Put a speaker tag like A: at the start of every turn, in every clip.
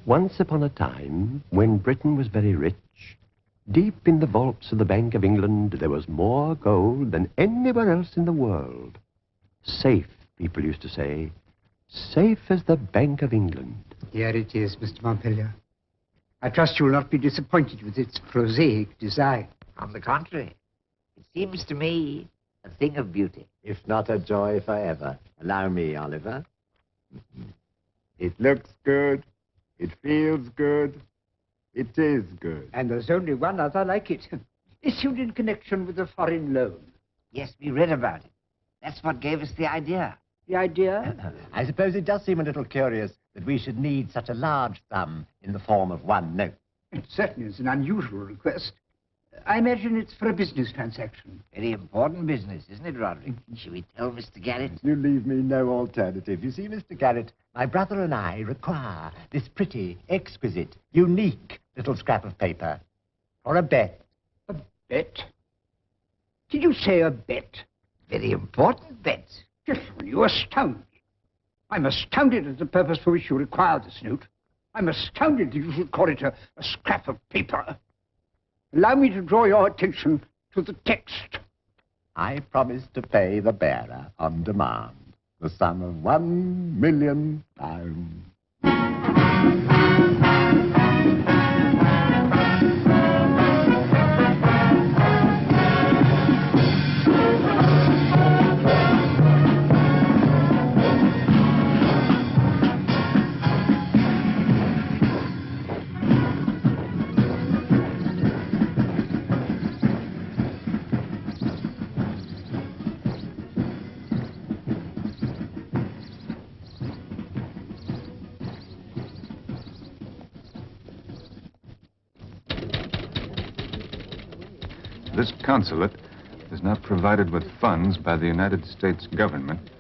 A: Once upon a time, when Britain was very rich, deep in the vaults of the Bank of England, there was more gold than anywhere else in the world. Safe, people used to say. Safe as the Bank of England.
B: Here it is, Mr. Montpelier. I trust you will not be disappointed with its prosaic design.
C: On the contrary, it seems to me a thing of beauty.
D: If not a joy forever. Allow me, Oliver. It looks good. It feels good. It is good.
B: And there's only one other like it. Issued in connection with a foreign loan.
C: Yes, we read about it. That's what gave us the idea.
B: The idea?
D: I suppose it does seem a little curious that we should need such a large sum in the form of one note.
B: It certainly is an unusual request. I imagine it's for a business transaction.
C: Very important business, isn't it, Roderick? Shall we tell Mr. Garrett?
D: You leave me no alternative. You see, Mr. Garrett, my brother and I require this pretty, exquisite, unique little scrap of paper for a bet.
B: A bet? Did you say a bet?
C: Very important bet.
B: Gentlemen, you astound me. I'm astounded at the purpose for which you require this note. I'm astounded that you should call it a scrap of paper. Allow me to draw your attention to the text.
D: I promise to pay the bearer on demand the sum of £1,000,000.
E: This consulate is now provided with funds by the United States government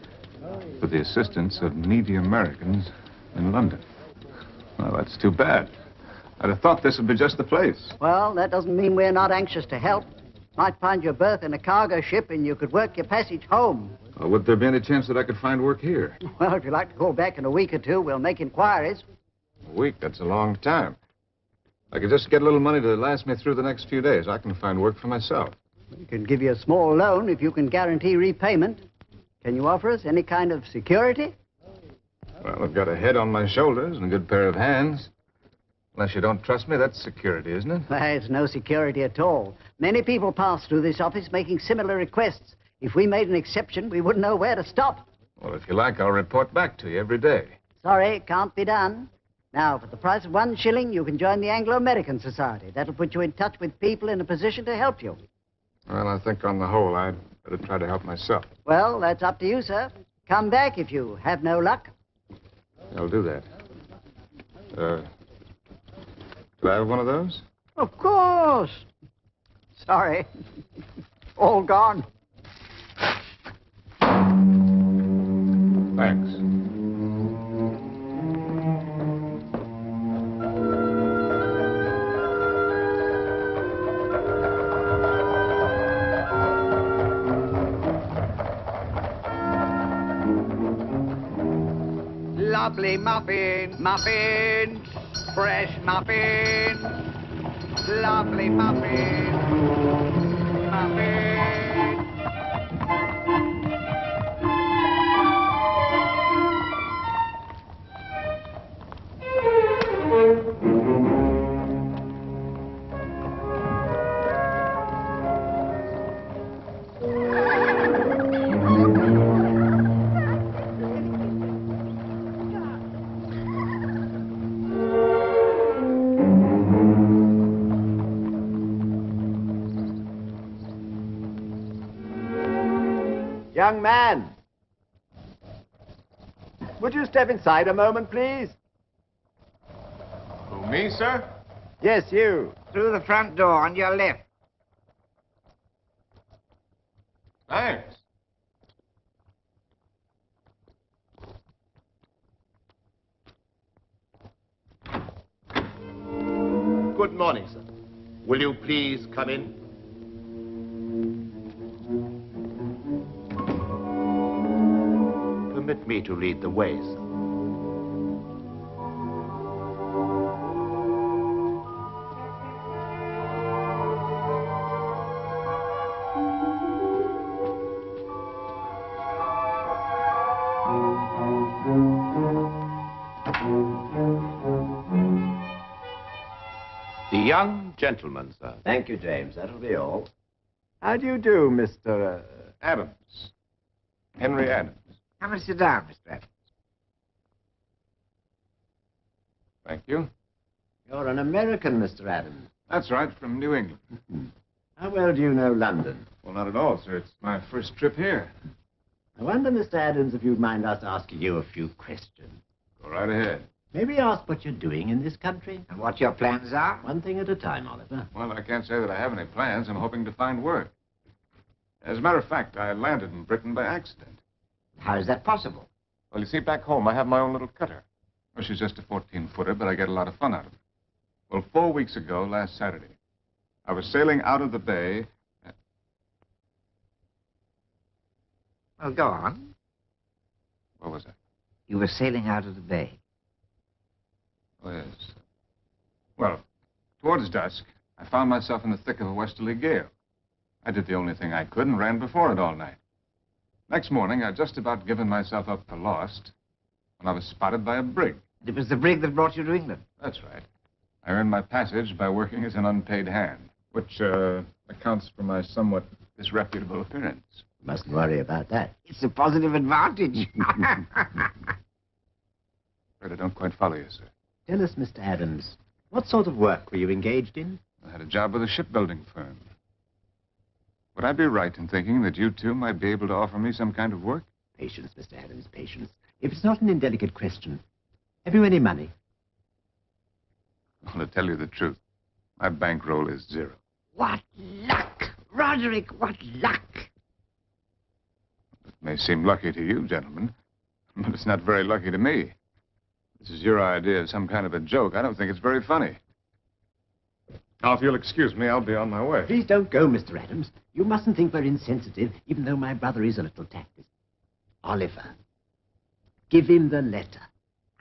E: for the assistance of needy Americans in London. Well, that's too bad. I'd have thought this would be just the place.
F: Well, that doesn't mean we're not anxious to help. Might find your berth in a cargo ship and you could work your passage home.
E: Well, would there be any chance that I could find work here?
F: Well, if you'd like to call back in a week or two, we'll make inquiries.
E: A week? That's a long time. I could just get a little money to last me through the next few days. I can find work for myself.
F: We can give you a small loan if you can guarantee repayment. Can you offer us any kind of security?
E: Well, I've got a head on my shoulders and a good pair of hands. Unless you don't trust me, that's security, isn't it?
F: Well, it's no security at all. Many people pass through this office making similar requests. If we made an exception, we wouldn't know where to stop.
E: Well, if you like, I'll report back to you every day.
F: Sorry, can't be done. Now, for the price of 1 shilling, you can join the Anglo-American Society. That'll put you in touch with people in a position to help you.
E: Well, I think on the whole, I'd better try to help myself.
F: Well, that's up to you, sir. Come back if you have no luck.
E: I'll do that. Could I have one of those?
F: Of course. Sorry. All gone.
E: Thanks.
B: Lovely muffins, muffins, fresh muffins, lovely muffins, muffins.
D: Young man, would you step inside a moment, please?
E: Who, me, sir?
D: Yes, you.
C: Through the front door on your left.
E: Thanks.
G: Good morning, sir. Will you please come in? Permit me to lead the way, sir. young gentleman, sir.
A: Thank you, James. That'll be all.
D: How do you do, Mr.
E: Adams. Henry Adams.
C: Come and sit down, Mr. Adams.
E: Thank you.
D: You're an American, Mr. Adams.
E: That's right, from New England.
D: How well do you know London?
E: Well, not at all, sir. It's my first trip here.
D: I wonder, Mr. Adams, if you'd mind us asking you a few questions.
E: Go right ahead.
D: Maybe ask what you're doing in this country?
C: And what your plans are?
D: One thing at a time, Oliver.
E: Well, I can't say that I have any plans. I'm hoping to find work. As a matter of fact, I landed in Britain by accident.
C: How is that possible?
E: Well, you see, back home, I have my own little cutter. Well, she's just a 14-footer, but I get a lot of fun out of it. Well, 4 weeks ago, last Saturday, I was sailing out of the bay.
C: Well, go on.
E: What was that?
C: You were sailing out of the bay.
E: Oh, yes. Well, towards dusk, I found myself in the thick of a westerly gale. I did the only thing I could and ran before it all night. Next morning, I'd just about given myself up for lost when I was spotted by a brig.
C: It was the brig that brought you to England.
E: That's right. I earned my passage by working as an unpaid hand, which accounts for my somewhat disreputable appearance.
D: Mustn't worry about that.
C: It's a positive advantage.
E: But I don't quite follow you, sir.
D: Tell us, Mr. Adams, what sort of work were you engaged in?
E: I had a job with a shipbuilding firm. Would I be right in thinking that you two might be able to offer me some kind of work?
D: Patience, Mr. Adams, patience. If it's not an indelicate question, have you any money?
E: Well, to tell you the truth, my bankroll is 0.
C: What luck! Roderick, what luck!
E: It may seem lucky to you, gentlemen, but it's not very lucky to me. This is your idea of some kind of a joke. I don't think it's very funny. Now, if you'll excuse me, I'll be on my way.
D: Please don't go, Mr. Adams. You mustn't think we're insensitive, even though my brother is a little tactless. Oliver, give him the letter.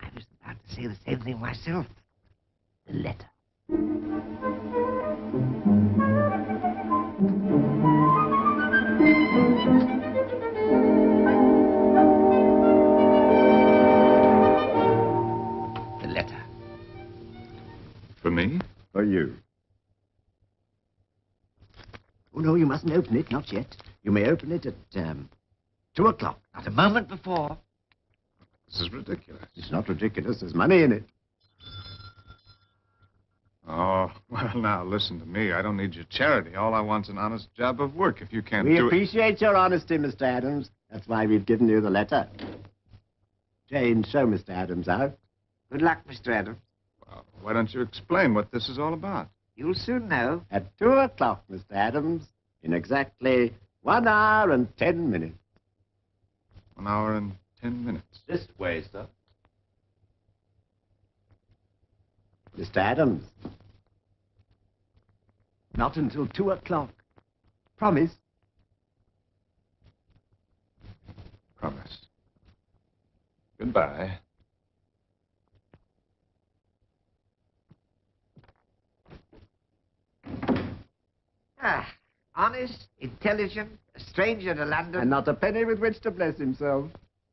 C: I was about to say the same thing myself.
D: The letter.
C: The letter.
E: For me?
D: For you. Oh, no, you mustn't open it, not yet. You may open it at 2 o'clock.
C: Not a moment before.
E: This is ridiculous.
D: It's not ridiculous. There's money in it.
E: Oh, well, now, listen to me. I don't need your charity. All I want's an honest job of work. If you can't
D: We
E: do it...
D: appreciate your honesty, Mr. Adams. That's why we've given you the letter. Jane, show Mr. Adams out.
C: Good luck, Mr. Adams.
E: Well, why don't you explain what this is all about?
C: You'll soon know.
D: At 2 o'clock, Mr. Adams, in exactly 1 hour and 10 minutes.
E: 1 hour and 10 minutes.
A: This way, sir.
D: Mr. Adams. Not until 2 o'clock. Promise.
E: Promise. Goodbye.
C: Ah, honest, intelligent, a stranger to London.
D: And not a penny with which to bless himself.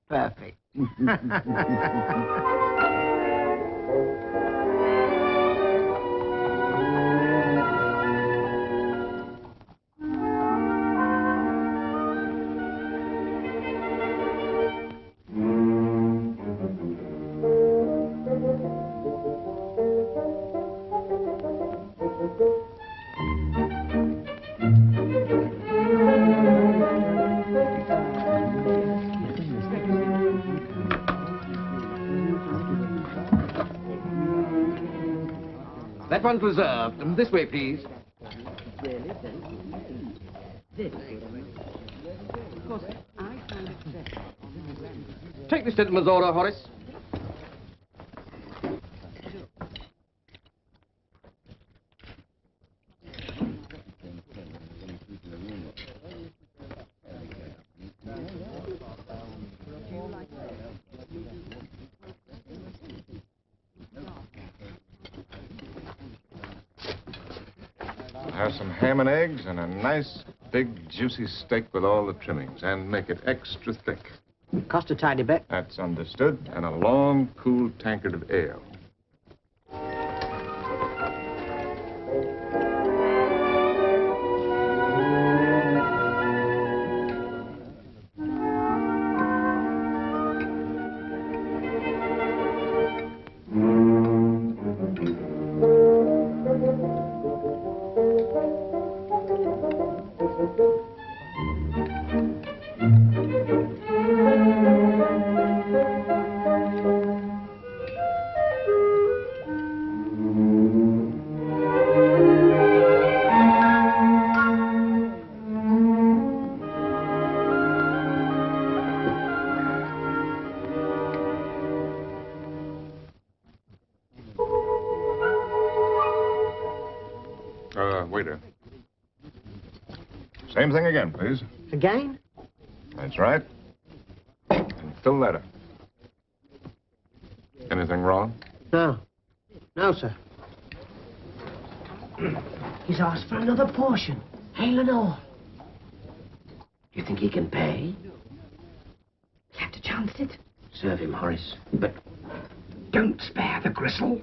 C: Perfect.
H: That one's reserved. This way, please. Take this gentleman's order, Horace.
E: Have some ham and eggs and a nice, big, juicy steak with all the trimmings. And make it extra thick.
F: Cost a tiny bit.
E: That's understood. And a long, cool tankard of ale. Waiter. Same thing again, please.
F: Again?
E: That's right. And fill that up. Anything wrong?
I: No. No, sir. He's asked for another portion. Ale and all. You think he can pay?
J: You have to chance it.
I: Serve him, Horace. But don't spare the gristle.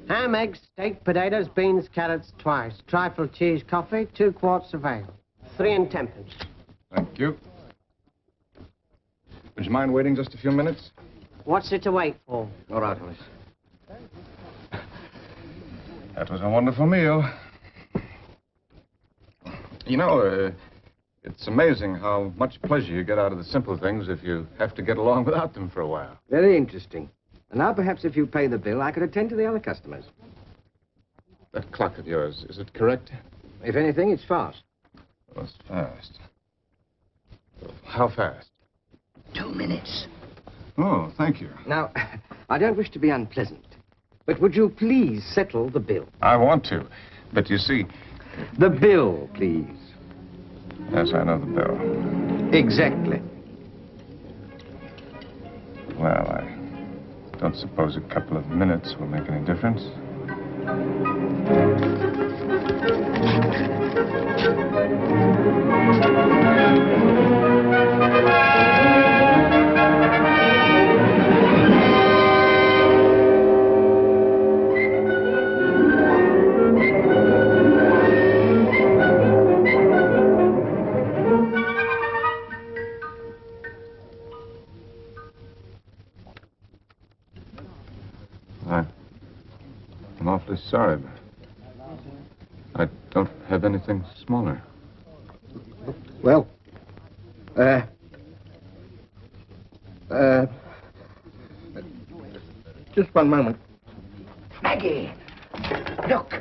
I: Ham, eggs, steak, potatoes, beans, carrots, twice. Trifle cheese, coffee, 2 quarts of ale. 3 and 10pence.
E: Thank you. Would you mind waiting just a few minutes?
I: What's it to wait for?
H: All right, Horace.
E: That was a wonderful meal. You know, it's amazing how much pleasure you get out of the simple things if you have to get along without them for a while.
H: Very interesting. And now perhaps if you pay the bill, I could attend to the other customers.
E: That clock of yours, is it correct?
H: If anything, it's fast.
E: Well, it's fast. How fast?
I: 2 minutes.
E: Oh, thank you.
H: Now, I don't wish to be unpleasant, but would you please settle the bill?
E: I want to, but you see...
H: The bill, please.
E: Yes, I know the bill.
H: Exactly.
E: Well, I don't suppose a couple of minutes will make any difference. I'm awfully sorry, but I don't have anything smaller.
H: Well, just one moment.
I: Maggie! Look!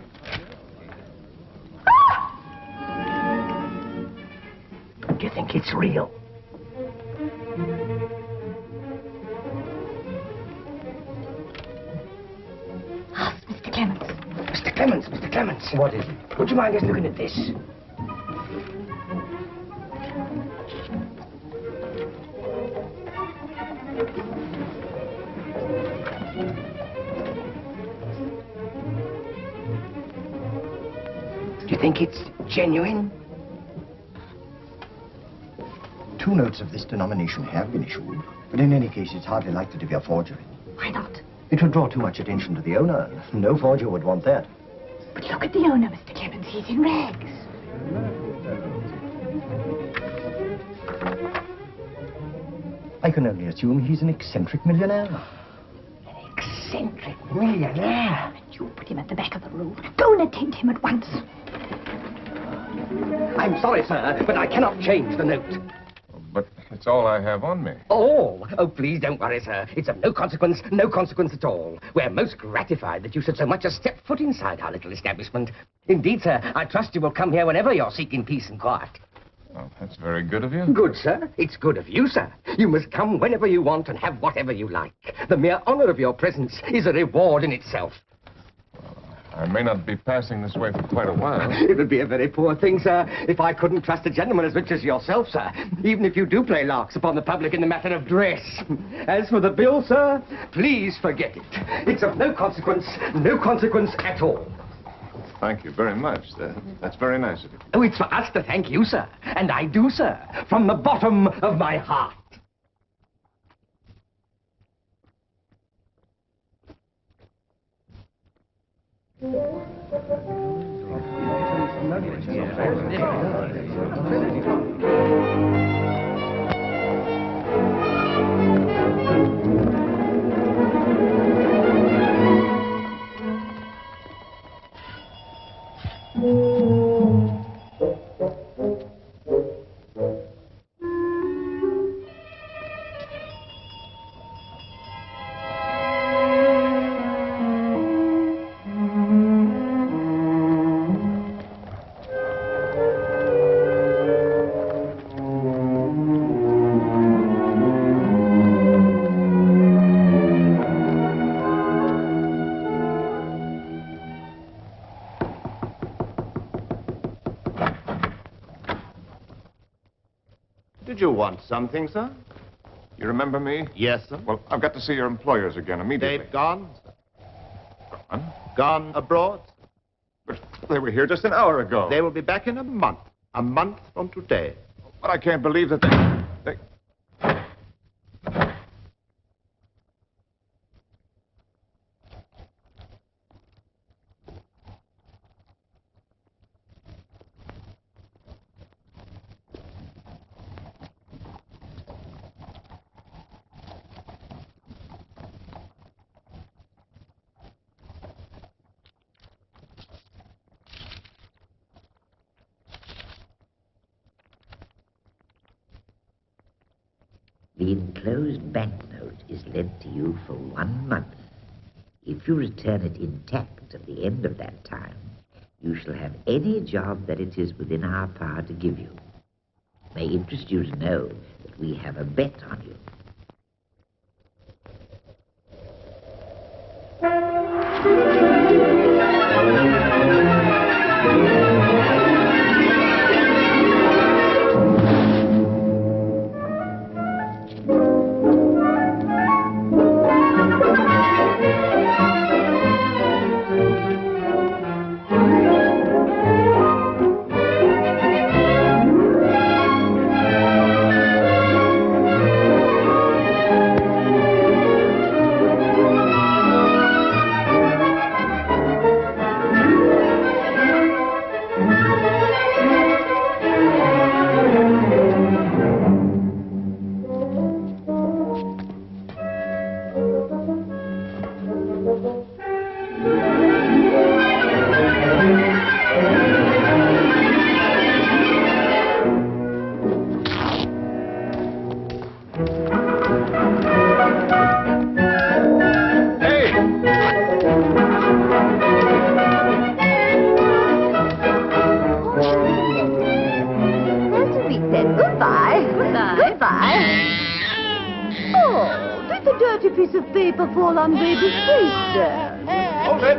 I: Do you think it's real?
J: Ask Mr. Clements.
I: Mr. Clements, Mr. Clements. What is it? Would you mind just looking at this? Do you think it's genuine?
K: 2 notes of this denomination have been issued, but in any case, it's hardly likely to be a forgery.
J: Why not?
K: It would draw too much attention to the owner. No forger would want that.
J: But look at the owner, Mr. Clements. He's in rags.
K: I can only assume he's an eccentric millionaire.
J: Eccentric millionaire. You put him at the back of the room. Go and attend him at once.
I: I'm sorry, sir, but I cannot change the note.
E: But it's all I have on me.
I: Oh, please don't worry, sir. It's of no consequence at all. We're most gratified that you should so much as step foot inside our little establishment. Indeed, sir, I trust you will come here whenever you're seeking peace and quiet.
E: Oh, that's very good of you.
I: Good, sir. It's good of you, sir. You must come whenever you want and have whatever you like. The mere honor of your presence is a reward in itself.
E: I may not be passing this way for quite a while.
I: It would be a very poor thing, sir, if I couldn't trust a gentleman as rich as yourself, sir, even if you do play larks upon the public in the matter of dress. As for the bill, sir, please forget it. It's of no consequence at all.
E: Thank you very much. That's very nice of you.
I: Oh, it's for us to thank you, sir. And I do, sir, from the bottom of my heart.
G: Did you want something, sir?
E: You remember me?
G: Yes, sir.
E: Well, I've got to see your employers again immediately.
G: They've gone, sir.
E: Gone?
G: Gone abroad.
E: But they were here just an hour ago.
G: They will be back in a month. A month from today.
E: But I can't believe that they...
C: The enclosed banknote is lent to you for 1 month. If you return it intact at the end of that time, you shall have any job that it is within our power to give you. It may interest you to know that we have a bet on you.
J: Fall on baby's face there.
I: Hold it.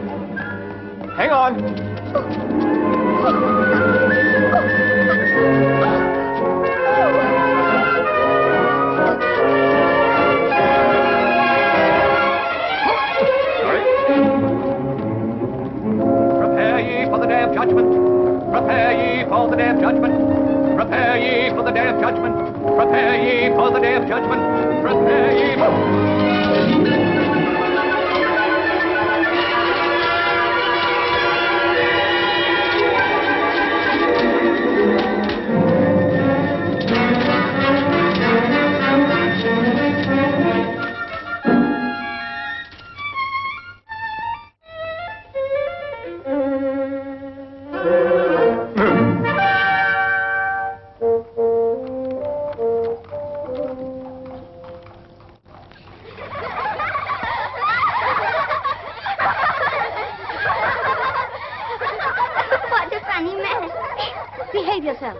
I: Hang on. Prepare ye for the day of judgment. Prepare ye for the day of judgment. Prepare ye for the day of judgment. Prepare ye for the day of judgment. Prepare ye for...
J: Behave yourself.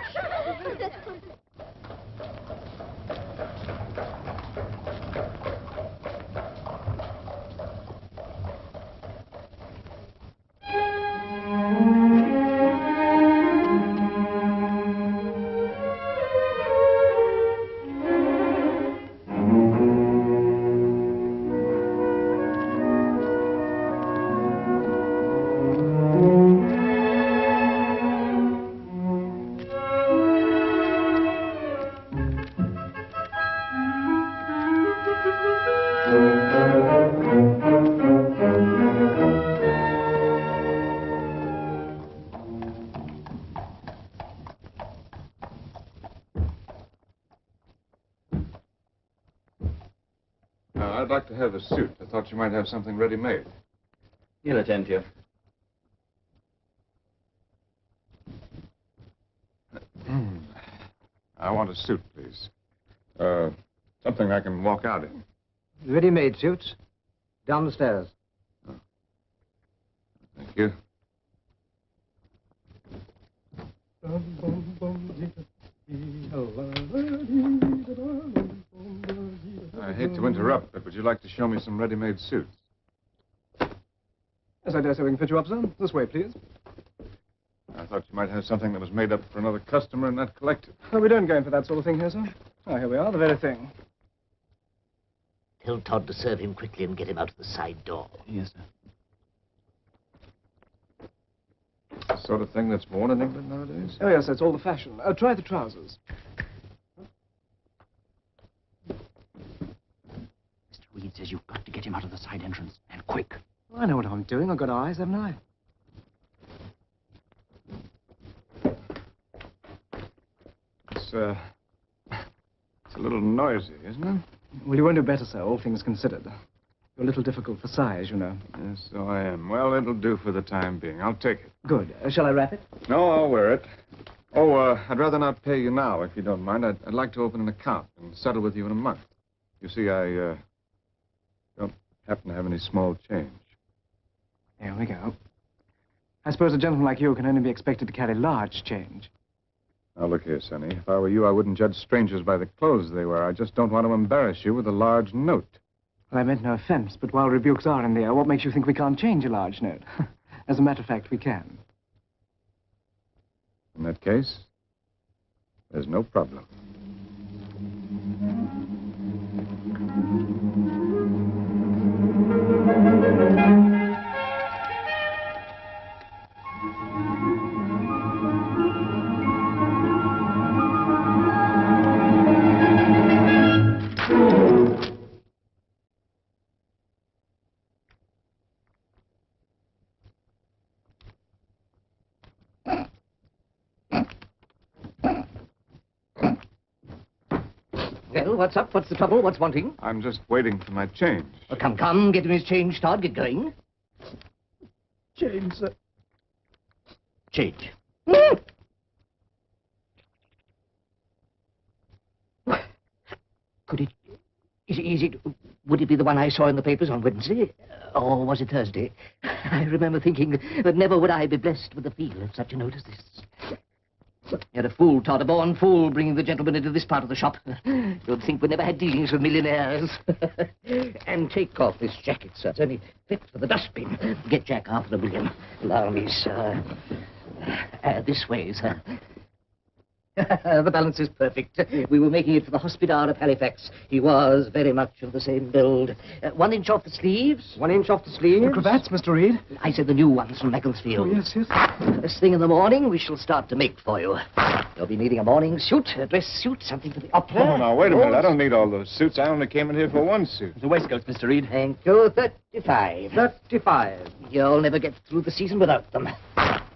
E: I'd like to have a suit. I thought you might have something ready-made.
H: He'll attend to you.
E: I want a suit, please. Something I can walk out in.
H: Ready-made suits. Down the stairs.
E: Oh. Thank you. I hate to interrupt, but would you like to show me some ready-made suits?
I: Yes, I dare say we can fit you up, sir. This way, please.
E: thought you might have something that was made up for another customer and not collected.
L: Well, we don't go in for that sort of thing here, sir. Oh, here we are, the very thing.
M: Tell Todd to serve him quickly and get him out of the side door.
L: Yes, sir.
E: The sort of thing that's worn in England nowadays?
L: Oh, yes, that's all the fashion. Try the trousers.
K: Mr. Reed says you've got to get him out of the side entrance, and quick.
L: Well, I know what I'm doing. I've got eyes, haven't I?
E: It's a little noisy, isn't it?
L: Well, you won't do better, sir, all things considered. You're a little difficult for size, you know.
E: Yes, so I am. Well, it'll do for the time being. I'll take it.
L: Good. Shall I wrap it?
E: No, I'll wear it. Oh, I'd rather not pay you now, if you don't mind. I'd like to open an account and settle with you in a month. You see, I don't happen to have any small change.
L: Here we go. I suppose a gentleman like you can only be expected to carry large change.
E: Now, look here, Sonny. If I were you, I wouldn't judge strangers by the clothes they wear. I just don't want to embarrass you with a large note.
L: Well, I meant no offense, but while rebukes are in the air, what makes you think we can't change a large note? As a matter of fact, we can.
E: In that case, there's no problem.
M: Well, what's up? What's the trouble? What's wanting?
E: I'm just waiting for my change.
M: Oh, come, get him his change, Todd. Get going.
L: Change, sir.
M: Change. Would it be the one I saw in the papers on Wednesday? Or was it Thursday? I remember thinking that never would I be blessed with the feel of such a note as this. You're a fool, Todd, a born fool, bringing the gentleman into this part of the shop. You'd think we never had dealings with millionaires. And take off this jacket, sir. It's only fit for the dustbin. Get Jack $500,000. Allow me, sir. This way, sir. The balance is perfect. We were making it for the Hospodar of Halifax. He was very much of the same build. 1 inch off the sleeves.
L: 1 inch off the sleeves? The cravats, Mr. Reed?
M: I said the new ones from Macclesfield.
L: Oh, yes, yes.
M: First thing in the morning, we shall start to make for you. You'll be needing a morning suit, a dress suit, something for the opera.
E: Oh, now, wait a minute. I don't need all those suits. I only came in here for one suit.
K: The waistcoats, Mr. Reed.
M: Thank you. 35.
L: 35.
M: You'll never get through the season without them.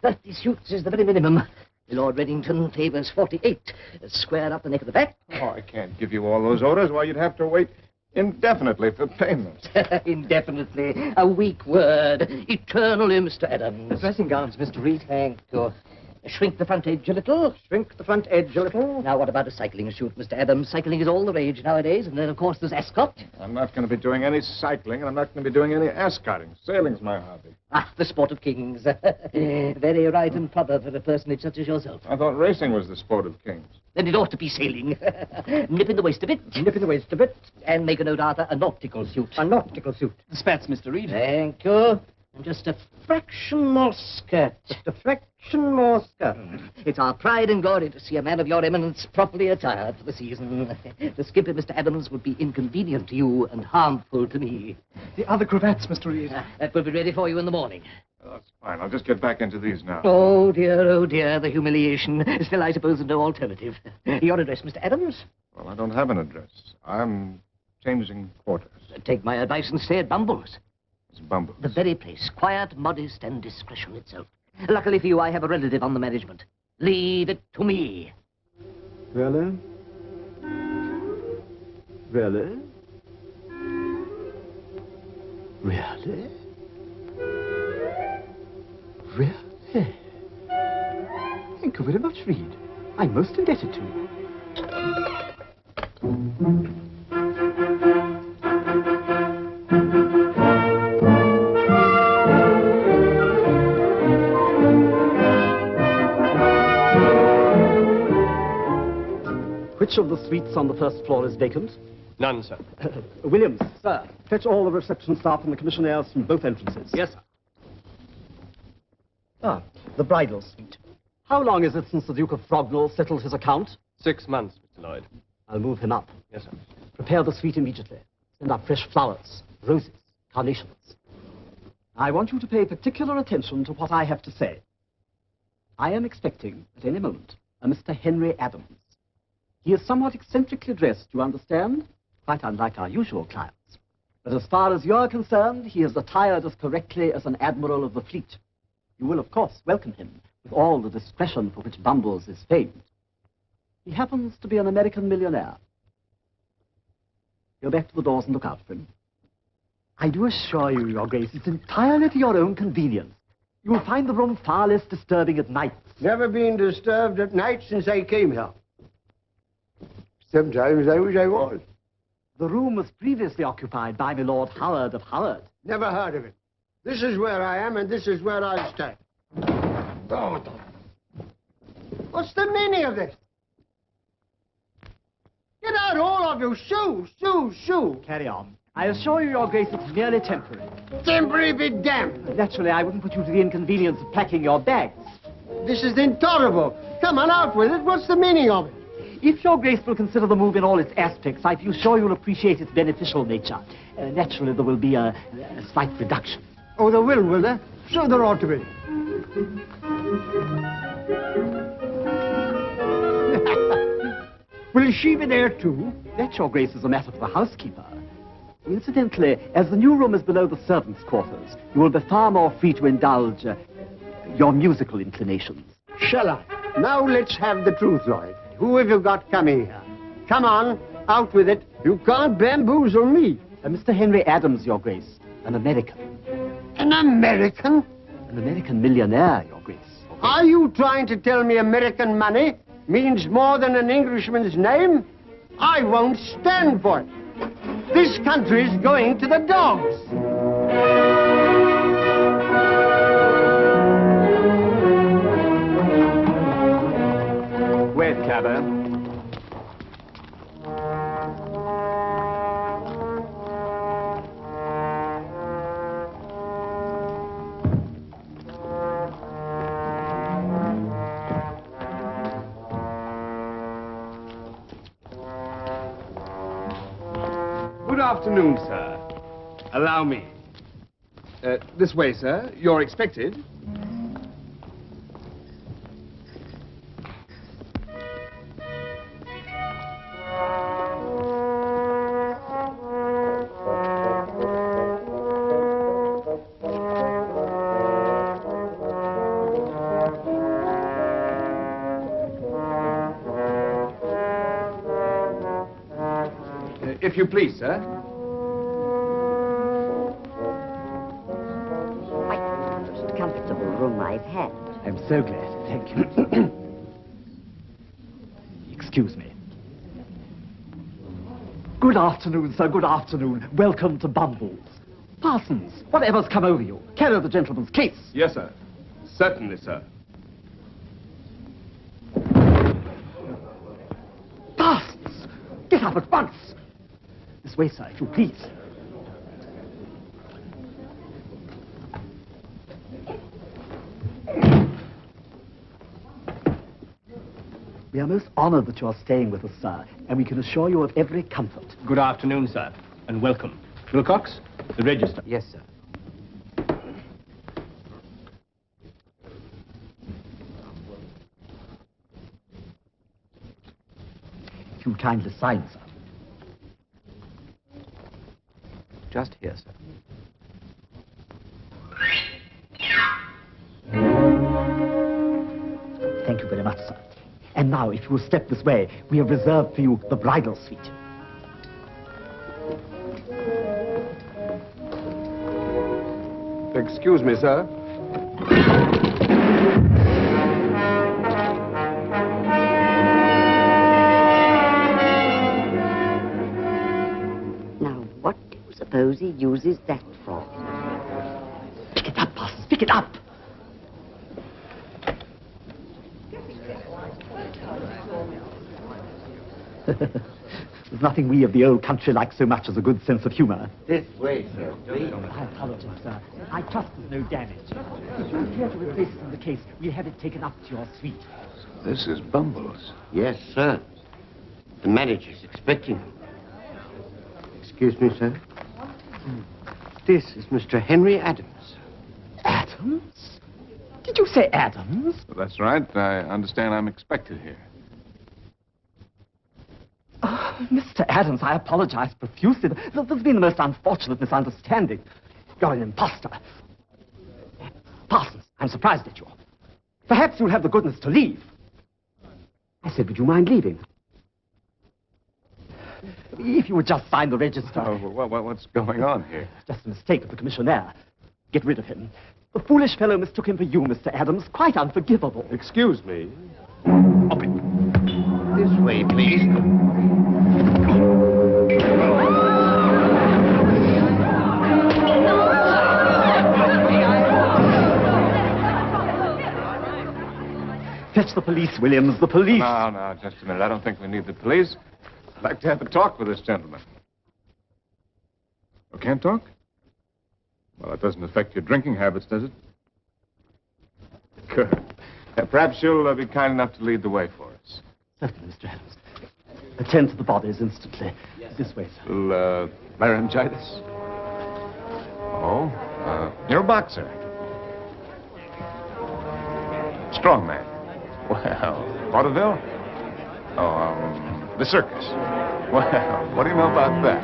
M: 30 suits is the very minimum. Lord Reddington favors 48. Square up the neck of the back.
E: Oh, I can't give you all those orders. Why, you'd have to wait indefinitely for payment.
M: Indefinitely. A weak word. Eternally, Mr. Adams.
L: The dressing gowns, Mr. Reed.
M: Thank you. Shrink the front edge a little.
L: Shrink the front edge a little.
M: Now, what about a cycling suit, Mr. Adams? Cycling is all the rage nowadays. And then, of course, there's Ascot.
E: I'm not going to be doing any cycling, and I'm not going to be doing any ascotting. Sailing's my hobby.
M: Ah, the sport of kings. Very right and proper for a personage such as yourself.
E: I thought racing was the sport of kings.
M: Then it ought to be sailing. Nip in the waist a bit.
L: Nip in the waist a bit.
M: And make a note, Arthur, a nautical suit.
L: A nautical suit.
K: The spats, Mr. Reed.
M: Thank you. And just a fraction more skirt.
L: Just a fraction more skirt.
M: It's our pride and glory to see a man of your eminence properly attired for the season. To skip it, Mr. Adams, would be inconvenient to you and harmful to me.
L: The other cravats, Mr. Reed.
M: That will be ready for you in the morning.
E: Oh, that's fine. I'll just get back into these now.
M: Oh, dear, the humiliation. Still, I suppose there's no alternative. Your address, Mr. Adams?
E: Well, I don't have an address. I'm changing quarters.
M: Take my advice and stay at Bumble's.
E: It's Bumble's.
M: The very place. Quiet, modest, and discretion itself. Luckily for you, I have a relative on the management. Leave it to me.
D: Really? Really? Really?
K: Really? Thank you very much, Reed. I'm most indebted to you.
N: Which of the suites on the first floor is vacant?
K: None, sir.
N: Williams, sir, fetch all the reception staff and the commissionaires from both entrances.
K: Yes, sir. Ah, the bridal suite.
N: How long is it since the Duke of Frognall settled his account?
O: 6 months, Mr. Lloyd.
N: I'll move him up.
O: Yes, sir.
N: Prepare the suite immediately. Send up fresh flowers, roses, carnations. I want you to pay particular attention to what I have to say. I am expecting, at any moment, a Mr. Henry Adams. He is somewhat eccentrically dressed, you understand? Quite unlike our usual clients. But as far as you're concerned, he is attired as correctly as an admiral of the fleet. You will, of course, welcome him with all the discretion for which Bumbles is famed. He happens to be an American millionaire. Go back to the doors and look out for him. I do assure you, Your Grace, it's entirely to your own convenience. You will find the room far less disturbing at night.
B: Never been disturbed at night since I came here. Sometimes I wish I was.
N: The room was previously occupied by my Lord Howard of Howard.
B: Never heard of it. This is where I am, and this is where I'll stay. Oh, what's the meaning of this? Get out, all of you! Shoo, shoo, shoo!
N: Carry on. I assure you, Your Grace, it's merely temporary.
B: Temporary be damned!
N: Naturally, I wouldn't put you to the inconvenience of packing your bags.
B: This is intolerable. Come on, out with it. What's the meaning of it?
N: If Your Grace will consider the move in all its aspects, I feel sure you'll appreciate its beneficial nature. Naturally, there will be a slight reduction.
B: Oh, there will there? So there ought to be. Will she be there, too?
N: That, Your Grace, is a matter for the housekeeper. Incidentally, as the new room is below the servants' quarters, you will be far more free to indulge your musical inclinations.
B: Shall I? Now let's have the truth, Lloyd. Who have you got coming here? Come on, out with it. You can't bamboozle me.
N: Mr. Henry Adams, Your Grace. An American.
B: An American?
N: An American millionaire, Your Grace.
B: Are you trying to tell me American money means more than an Englishman's name? I won't stand for it. This country's going to the dogs.
O: Wait, Cabot.
I: Good afternoon, sir. Allow me. This way, sir. You're expected. If you please, sir.
F: Quite the most comfortable room I've had.
N: I'm so glad. Thank you. Excuse me. Good afternoon, sir. Good afternoon. Welcome to Bumbles. Parsons, whatever's come over you? Carry the gentleman's case.
I: Yes, sir. Certainly, sir.
N: Parsons! Get up at once! This way, sir, if you please. We are most honored that you are staying with us, sir, and we can assure you of every comfort.
O: Good afternoon, sir, and welcome. Wilcox, the register.
H: Yes, sir.
N: If you kindly sign, sir.
H: Just here, sir.
N: Thank you very much, sir. And now, if you will step this way, we have reserved for you the bridal suite.
I: Excuse me, sir.
F: Now, what do you suppose he uses that for?
N: Pick it up, Parsons, pick it up! There's nothing we of the old country like so much as a good sense of humor.
D: This way, sir.
N: I apologize, sir. I trust there's no damage. If you care to replace it in the case, we'll have it taken up to your suite.
E: This is Bumbles.
A: Yes, sir. The manager's expecting him. Excuse me, sir. This is Mr. Henry Adams.
N: Adams? Did you say Adams?
E: That's right. I understand I'm expected here.
N: Oh, Mr. Adams, I apologize profusely. There's been the most unfortunate misunderstanding. You're an imposter. Parsons, I'm surprised at you. Perhaps you'll have the goodness to leave. I said, would you mind leaving? If you would just sign the register.
E: Oh, what's going on here?
N: Just a mistake of the commissionaire. Get rid of him. The foolish fellow mistook him for you, Mr. Adams. Quite unforgivable.
E: Excuse me.
A: Up it. This way, please.
N: Fetch the police, Williams, the police.
E: No, just a minute. I don't think we need the police. I'd like to have a talk with this gentleman. You can't talk? Well, it doesn't affect your drinking habits, does it? Good. Perhaps you'll be kind enough to lead the way for us.
N: Certainly, Mr. Adams. Attend to the bodies instantly. This way, sir.
E: Will laryngitis? Oh, you're a boxer. Strong man. Well, vaudeville? Oh, the circus. Well, what do you know about that?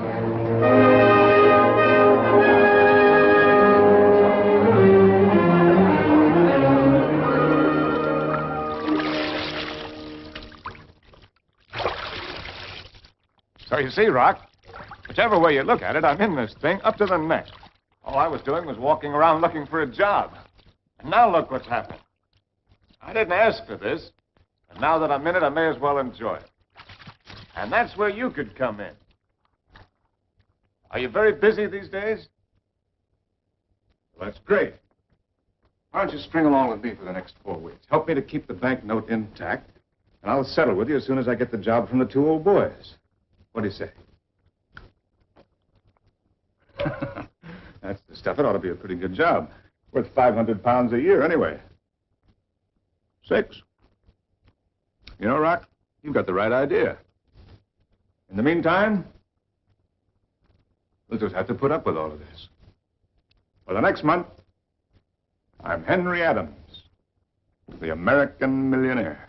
E: So you see, Rock, whichever way you look at it, I'm in this thing up to the neck. All I was doing was walking around looking for a job. And now look what's happened. I didn't ask for this, and now that I'm in it, I may as well enjoy it. And that's where you could come in. Are you very busy these days? Well, that's great. Why don't you string along with me for the next 4 weeks? Help me to keep the banknote intact, and I'll settle with you as soon as I get the job from the 2 old boys. What do you say? That's the stuff. It ought to be a pretty good job. Worth 500 pounds a year, anyway. 6. You know, Rock, you've got the right idea. In the meantime, we'll just have to put up with all of this. For the next month, I'm Henry Adams, the American millionaire.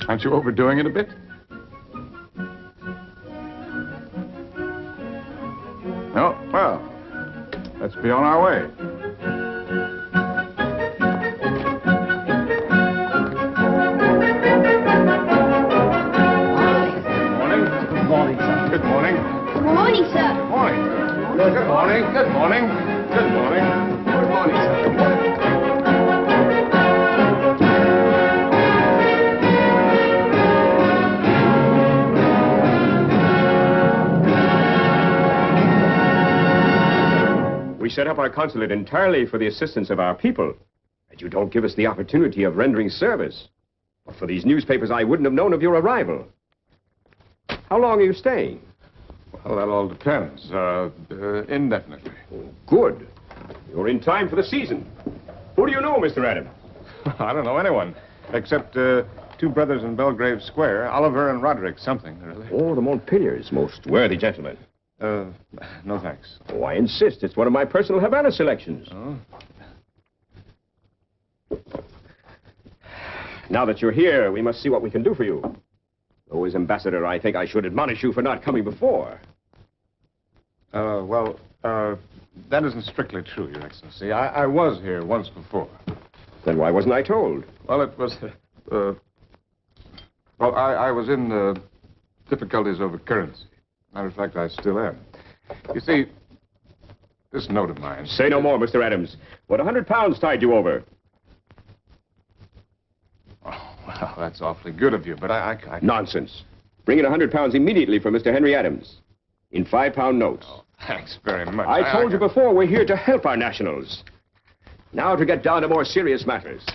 E: Aren't you overdoing it a bit? No? Well, let's be on our way. Good morning, sir.
J: Good morning, sir.
E: Morning. Good morning. Good morning. Good morning. Good morning, sir. Good morning.
O: We set up our consulate entirely for the assistance of our people, and you don't give us the opportunity of rendering service. But for these newspapers, I wouldn't have known of your arrival. How long are you staying?
E: Well, that all depends. Indefinitely.
O: Oh, good. You're in time for the season. Who do you know, Mr. Adams?
E: I don't know anyone, except 2 brothers in Belgrave Square, Oliver and Roderick something, really.
O: Oh, the Montpeliers, most worthy gentlemen.
E: No thanks.
O: Oh, I insist. It's one of my personal Havana selections.
E: Oh?
O: Now that you're here, we must see what we can do for you. Though as ambassador, I think I should admonish you for not coming before.
E: That isn't strictly true, Your Excellency. I was here once before.
O: Then why wasn't I told?
E: Well, it was... I was in difficulties over currency. Matter of fact, I still am. You see, this note of mine...
O: Say no more, Mr. Adams. What 100 pounds tied you over?
E: Oh, well, that's awfully good of you, but I...
O: Nonsense. Bring in 100 pounds immediately for Mr. Henry Adams. In 5-pound notes.
E: Oh, thanks very much.
O: I told you before, we're here to help our nationals. Now to get down to more serious matters.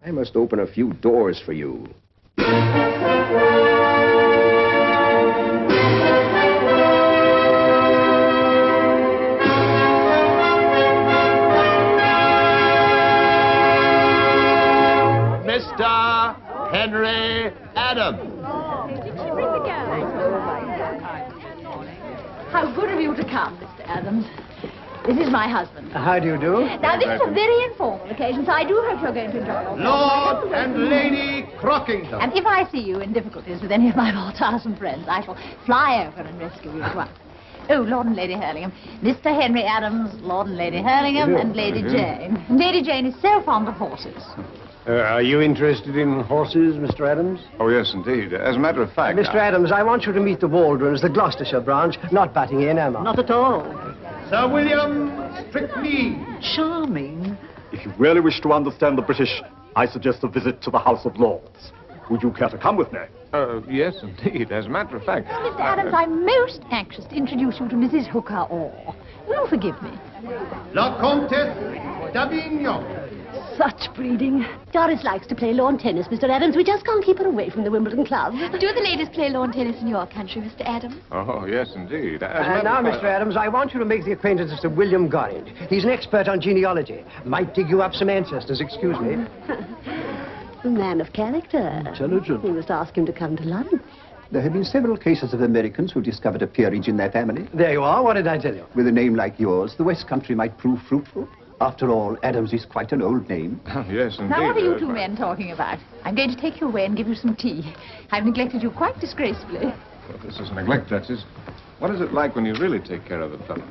O: I must open a few doors for you.
G: Mr. Henry Adams.
J: How good of you to come, Mr. Adams. This is my husband.
I: How do you do?
J: Now, this is a very informal occasion, so I do hope you're going to enjoy yourself.
G: Lord and Lady Crockington.
J: And if I see you in difficulties with any of my Maltasan friends, I shall fly over and rescue you at once. Oh, Lord and Lady Hurlingham. Mr. Henry Adams, Lord and Lady Hurlingham, and Lady Jane. Lady Jane is so fond of horses.
K: Are you interested in horses, Mr. Adams?
E: Oh, yes, indeed. As a matter of fact...
I: Mr. Adams, I want you to meet the Waldrons, the Gloucestershire branch, not batting in, am I?
F: Not at all.
G: Sir William Strictly.
F: Charming.
P: If you really wish to understand the British, I suggest a visit to the House of Lords. Would you care to come with me?
E: Yes, indeed. As a matter of fact...
J: Mr. Adams, I'm most anxious to introduce you to Mrs. Hooker Orr. Will you forgive me?
G: La Comtesse d'Avignon.
Q: Such breeding. Doris likes to play lawn tennis, Mr. Adams. We just can't keep her away from the Wimbledon club.
J: Do the ladies play lawn tennis in your country, Mr. Adams?
E: Oh, yes, indeed.
I: Now, Mr. Adams, I want you to make the acquaintance of Sir William Gorringe. He's an expert on genealogy. Might dig you up some ancestors, excuse me.
Q: A man of character.
K: Intelligent.
Q: We must ask him to come to lunch.
K: There have been several cases of Americans who discovered a peerage in their family.
I: There you are. What did I tell you?
K: With a name like yours, the West Country might prove fruitful. After all, Adams is quite an old name.
E: Oh, yes, indeed.
J: Now, what are you two men talking about? I'm going to take you away and give you some tea. I've neglected you quite disgracefully.
E: Well, this is neglect, Duchess. What is it like when you really take care of the fellow?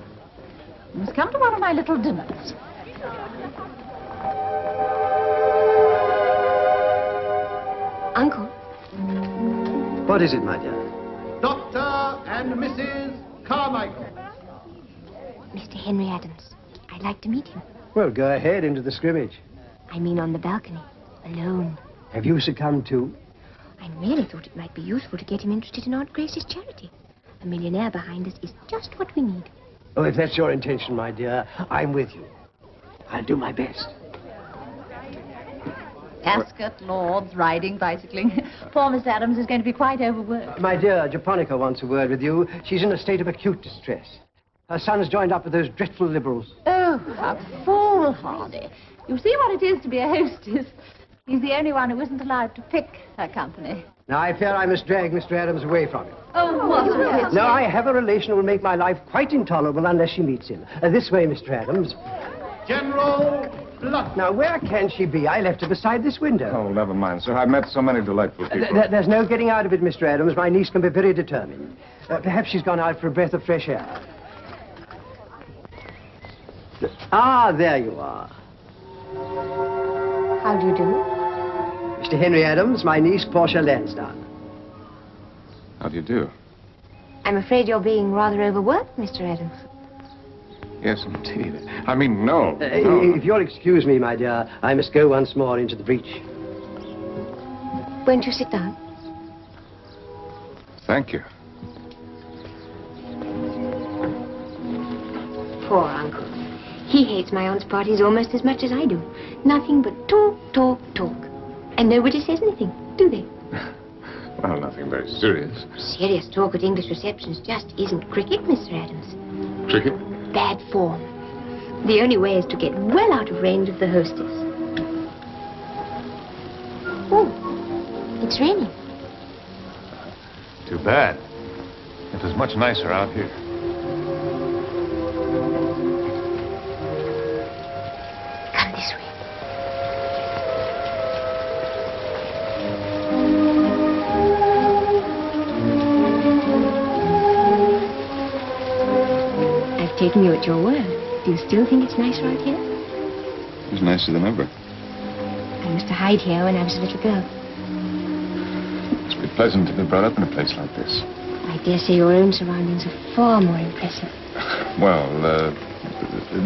J: You must come to one of my little dinners.
Q: Uncle.
I: What is it, my dear?
G: Dr. and Mrs. Carmichael.
Q: Mr. Henry Adams. I'd like to meet him.
I: Well, go ahead into the scrimmage.
Q: I mean on the balcony, alone.
I: Have you succumbed too?
Q: I merely thought it might be useful to get him interested in Aunt Grace's charity. A millionaire behind us is just what we need.
I: Oh, if that's your intention, my dear, I'm with you. I'll do my best.
J: Ascot, Lords, riding, bicycling. Poor Miss Adams is going to be quite overworked.
I: My dear, Japonica wants a word with you. She's in a state of acute distress. Her son's joined up with those dreadful liberals.
J: Oh, how foolhardy. You see what it is to be a hostess. He's the only one who isn't allowed to pick her company.
I: Now, I fear I must drag Mr. Adams away from him.
J: Oh, what a pity.
I: No, I have a relation who will make my life quite intolerable unless she meets him. This way, Mr. Adams.
G: General Blunt.
I: Now, where can she be? I left her beside this window.
E: Oh, never mind, sir. I've met so many delightful people.
I: There's no getting out of it, Mr. Adams. My niece can be very determined. Perhaps she's gone out for a breath of fresh air. Ah, there you are.
Q: How do you do?
I: Mr. Henry Adams, my niece, Portia Lansdowne.
E: How do you do?
Q: I'm afraid you're being rather overworked, Mr. Adams.
E: Yes, indeed. I mean, no.
I: If you'll excuse me, my dear, I must go once more into the breach.
Q: Won't you sit down?
E: Thank you.
Q: Poor uncle. He hates my aunt's parties almost as much as I do. Nothing but talk, talk, talk. And nobody says anything, do they?
E: Well, nothing very serious.
Q: Serious talk at English receptions just isn't cricket, Mr. Adams.
E: Cricket?
Q: Bad form. The only way is to get well out of range of the hostess. Oh, it's raining.
E: Too bad. It was much nicer out here.
Q: Come this way. Taking you at your word, do you still think it's nice right here?
E: It's nicer than ever.
Q: I used to hide here when I was a little girl.
E: It's pretty pleasant to be brought up in a place like this.
Q: I dare say your own surroundings are far more impressive.
E: Well,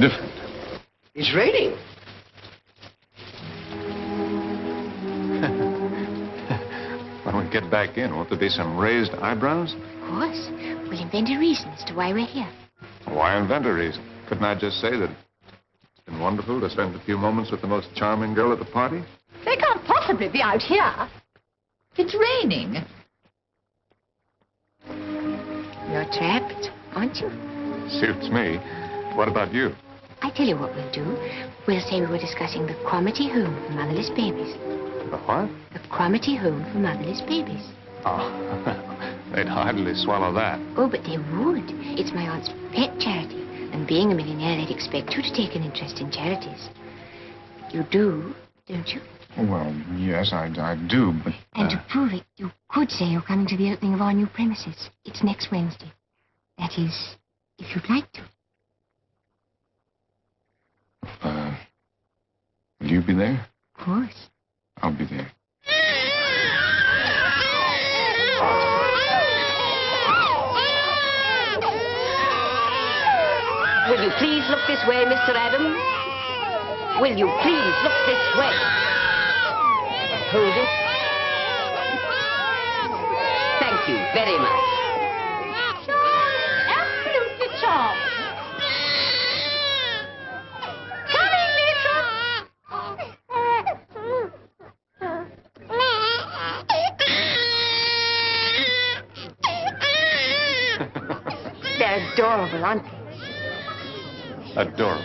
E: different.
H: It's raining.
E: When we get back in, won't there be some raised eyebrows?
Q: Of course. We'll invent a reason as to why we're here.
E: Why invent a reason? Couldn't I just say that it's been wonderful to spend a few moments with the most charming girl at the party?
J: They can't possibly be out here. It's raining.
Q: You're trapped, aren't you?
E: Suits me. What about you?
Q: I tell you what we'll do. We'll say we were discussing the Cromarty Home for Motherless Babies.
E: The what?
Q: The Cromarty Home for Motherless Babies.
E: Oh, they'd hardly swallow that.
Q: Oh, but they would. It's my aunt's pet charity. And being a millionaire, they'd expect you to take an interest in charities. You do, don't you?
E: Well, yes, I do, but...
Q: And to prove it, you could say you're coming to the opening of our new premises. It's next Wednesday. That is, if you'd like to.
E: Will you be there?
Q: Of course.
E: I'll be there.
M: Will you please look this way, Mr. Adams? Will you please look this way? Hold it. Thank you very much.
J: Absolutely charming. Coming,
Q: They're adorable, aren't they?
E: Adorable.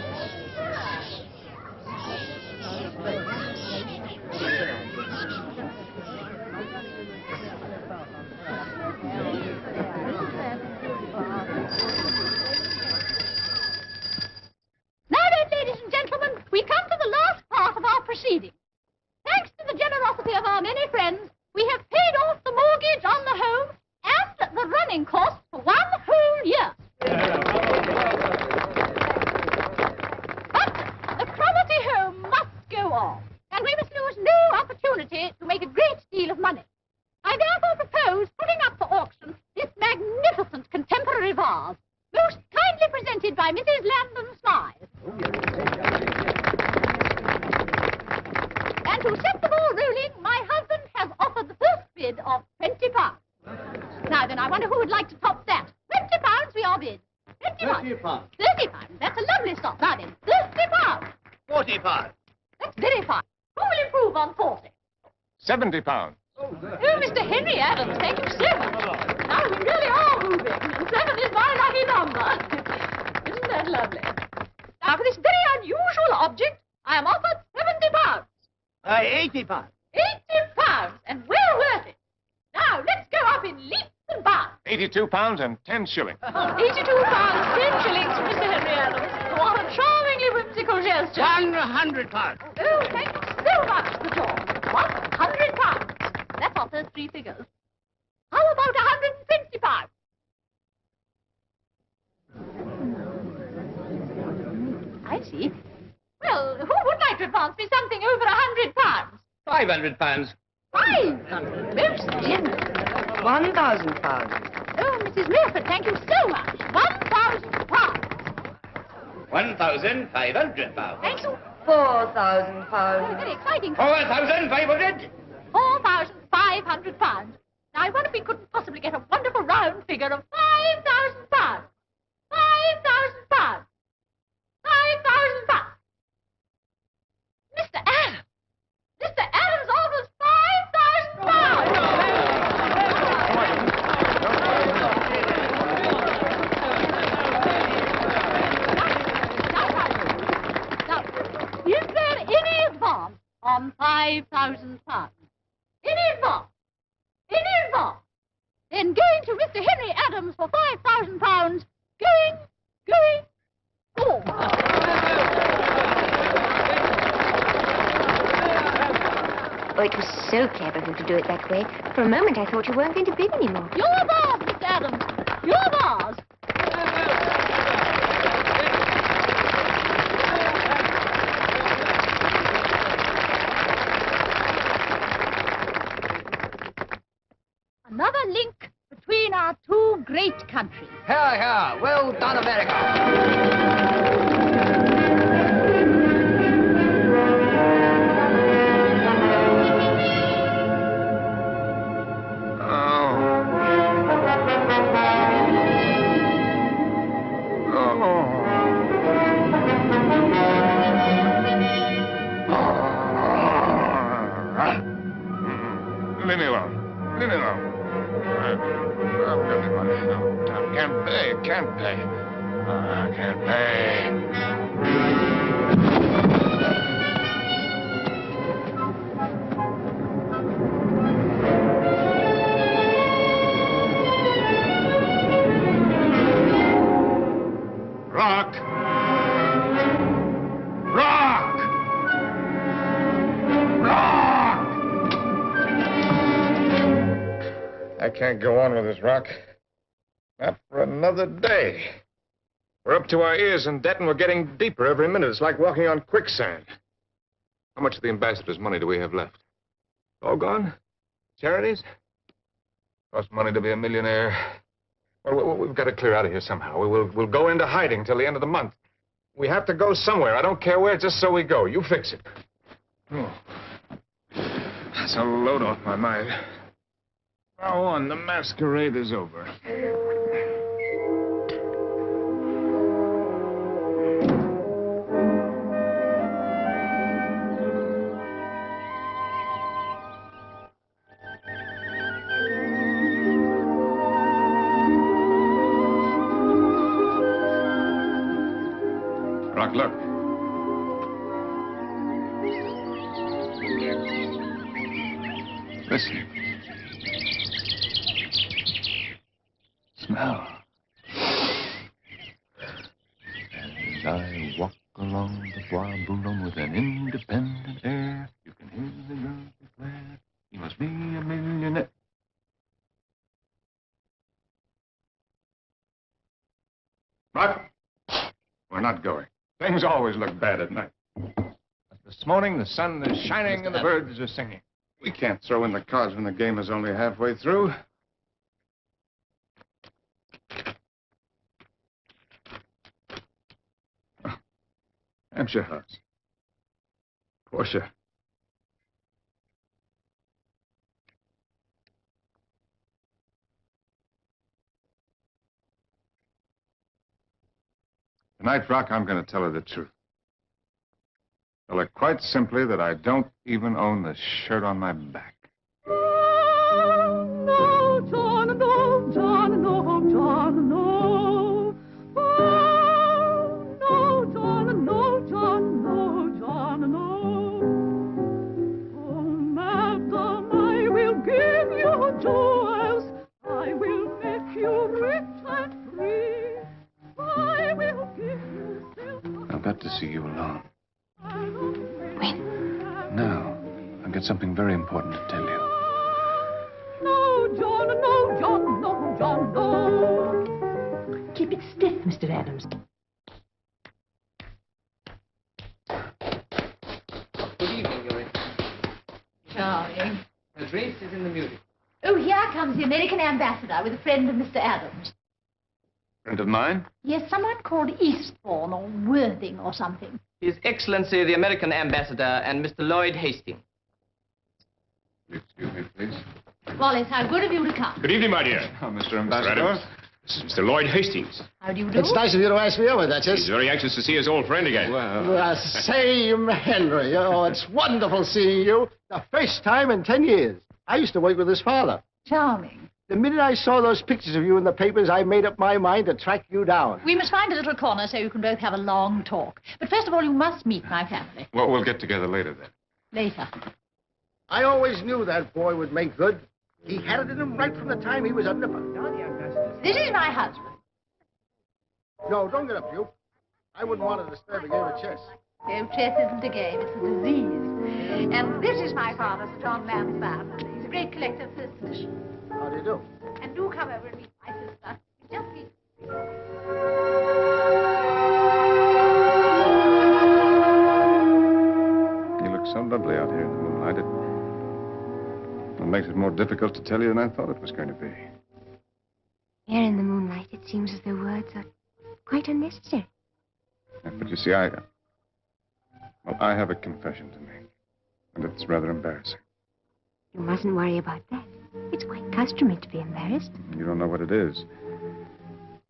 J: Now then, ladies and gentlemen, we come to the last part of our proceedings. Thanks to the generosity of our many friends, we have paid off the mortgage on the home and the running costs for 1 whole year. But the Cromarty home must go on, and we must lose no opportunity to make a great deal of money. I therefore propose putting up for auction this magnificent contemporary vase, most kindly presented by Mrs. Landon Smythe. And to set the ball rolling, my husband has offered the first bid of £20. Now then, I wonder who would like to top that. £20 we are bid. £20. £30. That's a lovely stop. Now then, £30.
G: £40.
J: That's very fine. Who will improve on 40?
E: £70.
J: Oh, Mr. Henry Adams, thank you so much. Now we really are moving, and 7 is my lucky number. Isn't that lovely? Now for this very unusual object, I am offered £70.
G: £80.
J: £80, and well worth it. Now let's go up in leaps and bounds.
E: £82 and 10 shillings.
J: £82, 10 shillings for Mr. Henry Adams. What a charmingly whimsical gesture.
G: £100.
J: Oh, thank you so much, Mr. George. £100. That's offers 3 figures. How about £120? I see. Well, who would like to advance me something over £100?
H: £500.
J: 500. Most generous.
M: £1,000.
J: Oh, Mrs. Milford, thank you so much. £1,000.
H: £1,500.
J: Thank you.
M: £4,000.
J: Very exciting.
H: 4,500.
J: £4,500. Now, I wonder if we couldn't possibly get a wonderful round figure of £5,000. £5,000. £5,000. Mr. Adams. Mr. Adams offers £5,000. Now, is there any advance on £5,000? Any advance? Any advance? Then going to Mr. Henry Adams for £5,000. Going. Oh.
Q: Oh, it was so clever of you to do it that way. For a moment, I thought you weren't going to bid anymore.
J: Your vase, Mr. Adams. Your vase.
M: on, America!
E: Leave me alone. Leave me alone. I've got the money. No, I can't pay. Can't pay. I can't pay. Rock! Rock! Rock! I can't go on with this, Rock. Not for another day. We're up to our ears in debt, and we're getting deeper every minute. It's like walking on quicksand. How much of the ambassador's money do we have left? All gone? Charities? Costs money to be a millionaire. Well, we've got to clear out of here somehow. We'll go into hiding till the end of the month. We have to go somewhere. I don't care where, just so we go. You fix it. Oh. That's a load off my mind. Now on, the masquerade is over. Rock, look. Listen. Smell. As I walk along the Bois Boulogne with an independent air, you can hear the girls declare, he must be a millionaire. Rock, we're not going. Things always look bad at night. But this morning, the sun is shining and the birds are singing. We can't throw in the cards when the game is only halfway through. Oh, Hampshire House. Portia. Tonight, Rock, I'm going to tell her the truth. Tell her quite simply that I don't even own the shirt on my back.
R: No, John, no, John, no, John, no. Oh, no, John, no, John, no, John, no. Oh, madam, I will give you jewels. I will make you rich and free. I will give you silver.
E: I've got to see you alone.
Q: When?
E: Now. I've got something very important to tell you.
R: No, John, no, John, no, John, no.
J: Keep it stiff, Mr. Adams.
M: Good evening, Your Excellency.
J: Charming.
M: Her Grace is in the music.
J: Oh, here comes the American ambassador with a friend of Mr. Adams.
E: Friend of mine?
J: Yes, someone called Eastbourne or Worthing or something.
M: His Excellency, the American ambassador, and Mr. Lloyd Hastings.
E: Excuse me, please.
J: Wallace, how good of you to come.
O: Good evening, my dear.
E: Oh, Mr. Ambassador.
O: Adams. This is Mr. Lloyd Hastings.
J: How do you do?
K: It's nice of you to ask me over, Duchess.
O: He's very anxious to see his old friend again.
K: Same, Henry. Oh, it's wonderful seeing you. The first time in 10 years. I used to work with his father.
J: Charming.
K: The minute I saw those pictures of you in the papers, I made up my mind to track you down.
J: We must find a little corner so you can both have a long talk. But first of all, you must meet my family.
E: Well, we'll get together later, then.
J: Later.
K: I always knew that boy would make good. He had it in him right from the time he was a nipper.
J: This is my husband.
K: No, don't get up, you. I wouldn't want to disturb a game of chess.
J: No, chess isn't a game, it's a disease. And this is my father, Sir John Mansfield. He's a great collector of first edition.
K: How do you do?
J: And do come over and meet my sister. Just meet.
E: You look so lovely out here in the moonlight. It makes it more difficult to tell you than I thought it was going to be.
Q: Here in the moonlight, it seems as though words are quite quite unnecessary.
E: But you see, I have a confession to make. And it's rather embarrassing.
Q: You mustn't worry about that. It's quite customary to be embarrassed.
E: You don't know what it is.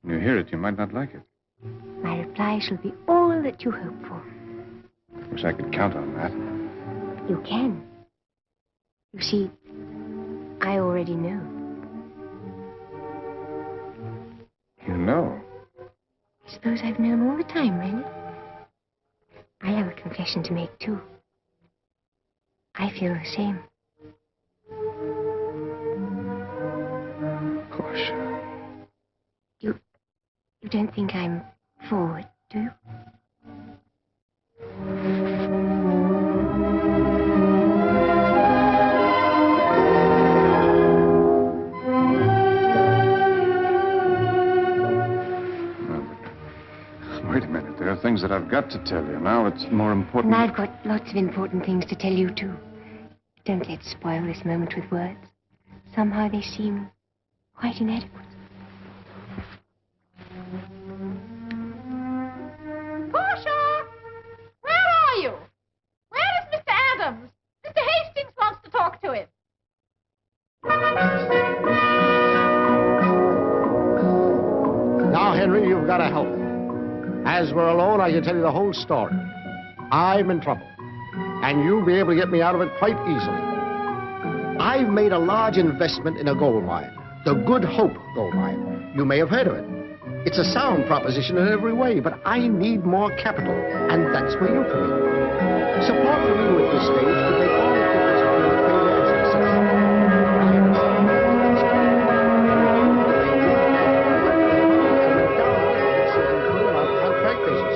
E: When you hear it, you might not like it.
Q: My reply shall be all that you hope for.
E: Wish I could count on that.
Q: You can. You see, I already know.
E: You know?
Q: I suppose I've known all the time, Rennie. I have a confession to make, too. I feel the same.
E: Portia.
Q: You don't think I'm forward, do you?
E: Wait a minute. There are things that I've got to tell you. Now it's more important.
Q: And I've got lots of important things to tell you, too. Don't let's spoil this moment with words. Somehow they seem quite inadequate.
J: Portia! Where are you? Where is Mr. Adams? Mr. Hastings wants to talk to him.
K: Now, Henry, you've got to help me. As we're alone, I can tell you the whole story. I'm in trouble, and you'll be able to get me out of it quite easily. I've made a large investment in a gold mine, the Good Hope gold mine. You may have heard of it. It's a sound proposition in every way, but I need more capital, and that's where you come in. Support from you at this stage could make all the difference in your failure and success.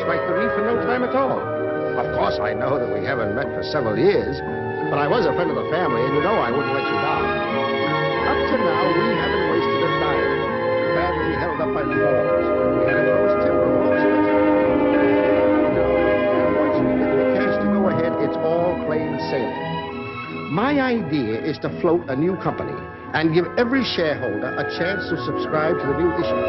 K: Strike the reef in no time at all. Of course, I know that we haven't met for several years, but I was a friend of the family, and you know I wouldn't let you down. Up to now, we haven't wasted a dime. Badly held up by the developers. We had the lowest timber of most of it. And once we get the cash to go ahead, it's all plain sailing. My idea is to float a new company and give every shareholder a chance to subscribe to the new issue.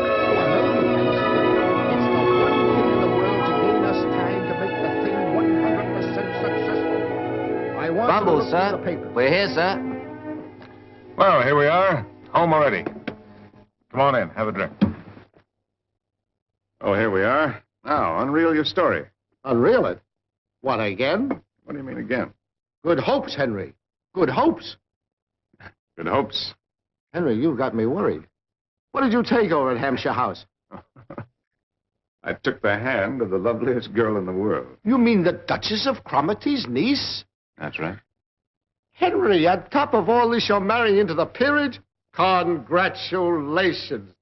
D: Bumble, sir. We're here, sir.
E: Well, here we are. Home already. Come on in. Have a drink. Oh, here we are. Now, unreel your story.
K: Unreel it? What, again?
E: What do you mean again?
K: Good hopes, Henry. Good hopes.
E: Good hopes.
K: Henry, you've got me worried. What did you take over at Hampshire House?
E: I took the hand of the loveliest girl in the world.
K: You mean the Duchess of Cromarty's niece?
E: That's right.
K: Henry, on top of all this, you're marrying into the peerage? Congratulations.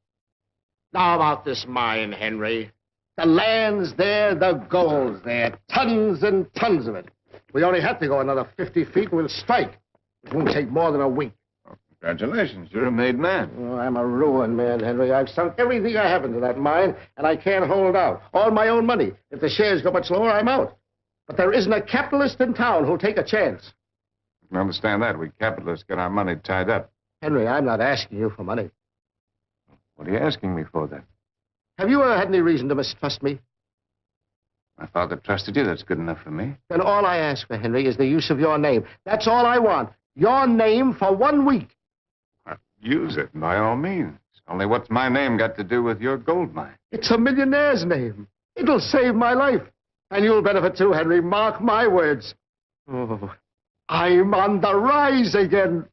K: Now about this mine, Henry. The land's there, the gold's there. Tons and tons of it. We only have to go another 50 feet and we'll strike. It won't take more than a week.
E: Oh, congratulations. You're a made man.
K: Oh, I'm a ruined man, Henry. I've sunk everything I have into that mine, and I can't hold out. All my own money. If the shares go much lower, I'm out. But there isn't a capitalist in town who'll take a chance.
E: I can understand that. We capitalists get our money tied up.
K: Henry, I'm not asking you for money.
E: What are you asking me for, then?
K: Have you ever had any reason to mistrust me?
E: My father trusted you. That's good enough for me.
K: Then all I ask for, Henry, is the use of your name. That's all I want. Your name for 1 week.
E: Well, use it, by all means. Only what's my name got to do with your gold mine?
K: It's a millionaire's name. It'll save my life. And you'll benefit too, Henry. Mark my words. Oh, I'm on the rise again.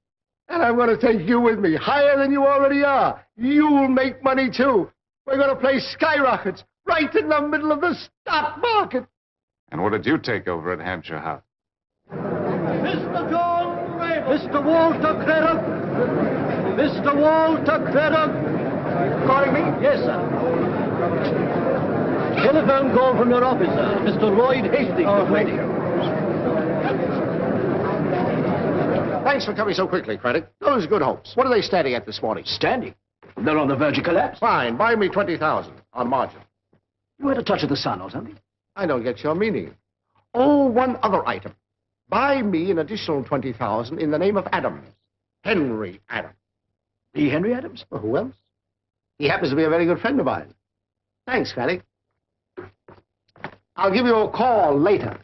K: And I'm going to take you with me, higher than you already are. You'll make money, too. We're going to play skyrockets right in the middle of the stock market.
E: And what did you take over at Hampshire House?
R: Mr. John Ray, Mr. Walter Craddock. Mr. Walter Craddock. Calling me? Yes, sir. Telephone call from your office, sir. Mr. Lloyd Hastings is waiting.
K: Thanks for coming so quickly, Craddock. Those Good Hopes. What are they standing at this morning?
N: Standing? They're on the verge of collapse.
K: Fine. Buy me 20,000 on margin.
N: You had a touch of the sun or something?
K: I don't get your meaning. Oh, one other item. Buy me an additional 20,000 in the name of Adams. Henry Adams.
N: The Henry Adams?
K: Well, who else? He happens to be a very good friend of mine. Thanks, Craddock. I'll give you a call later.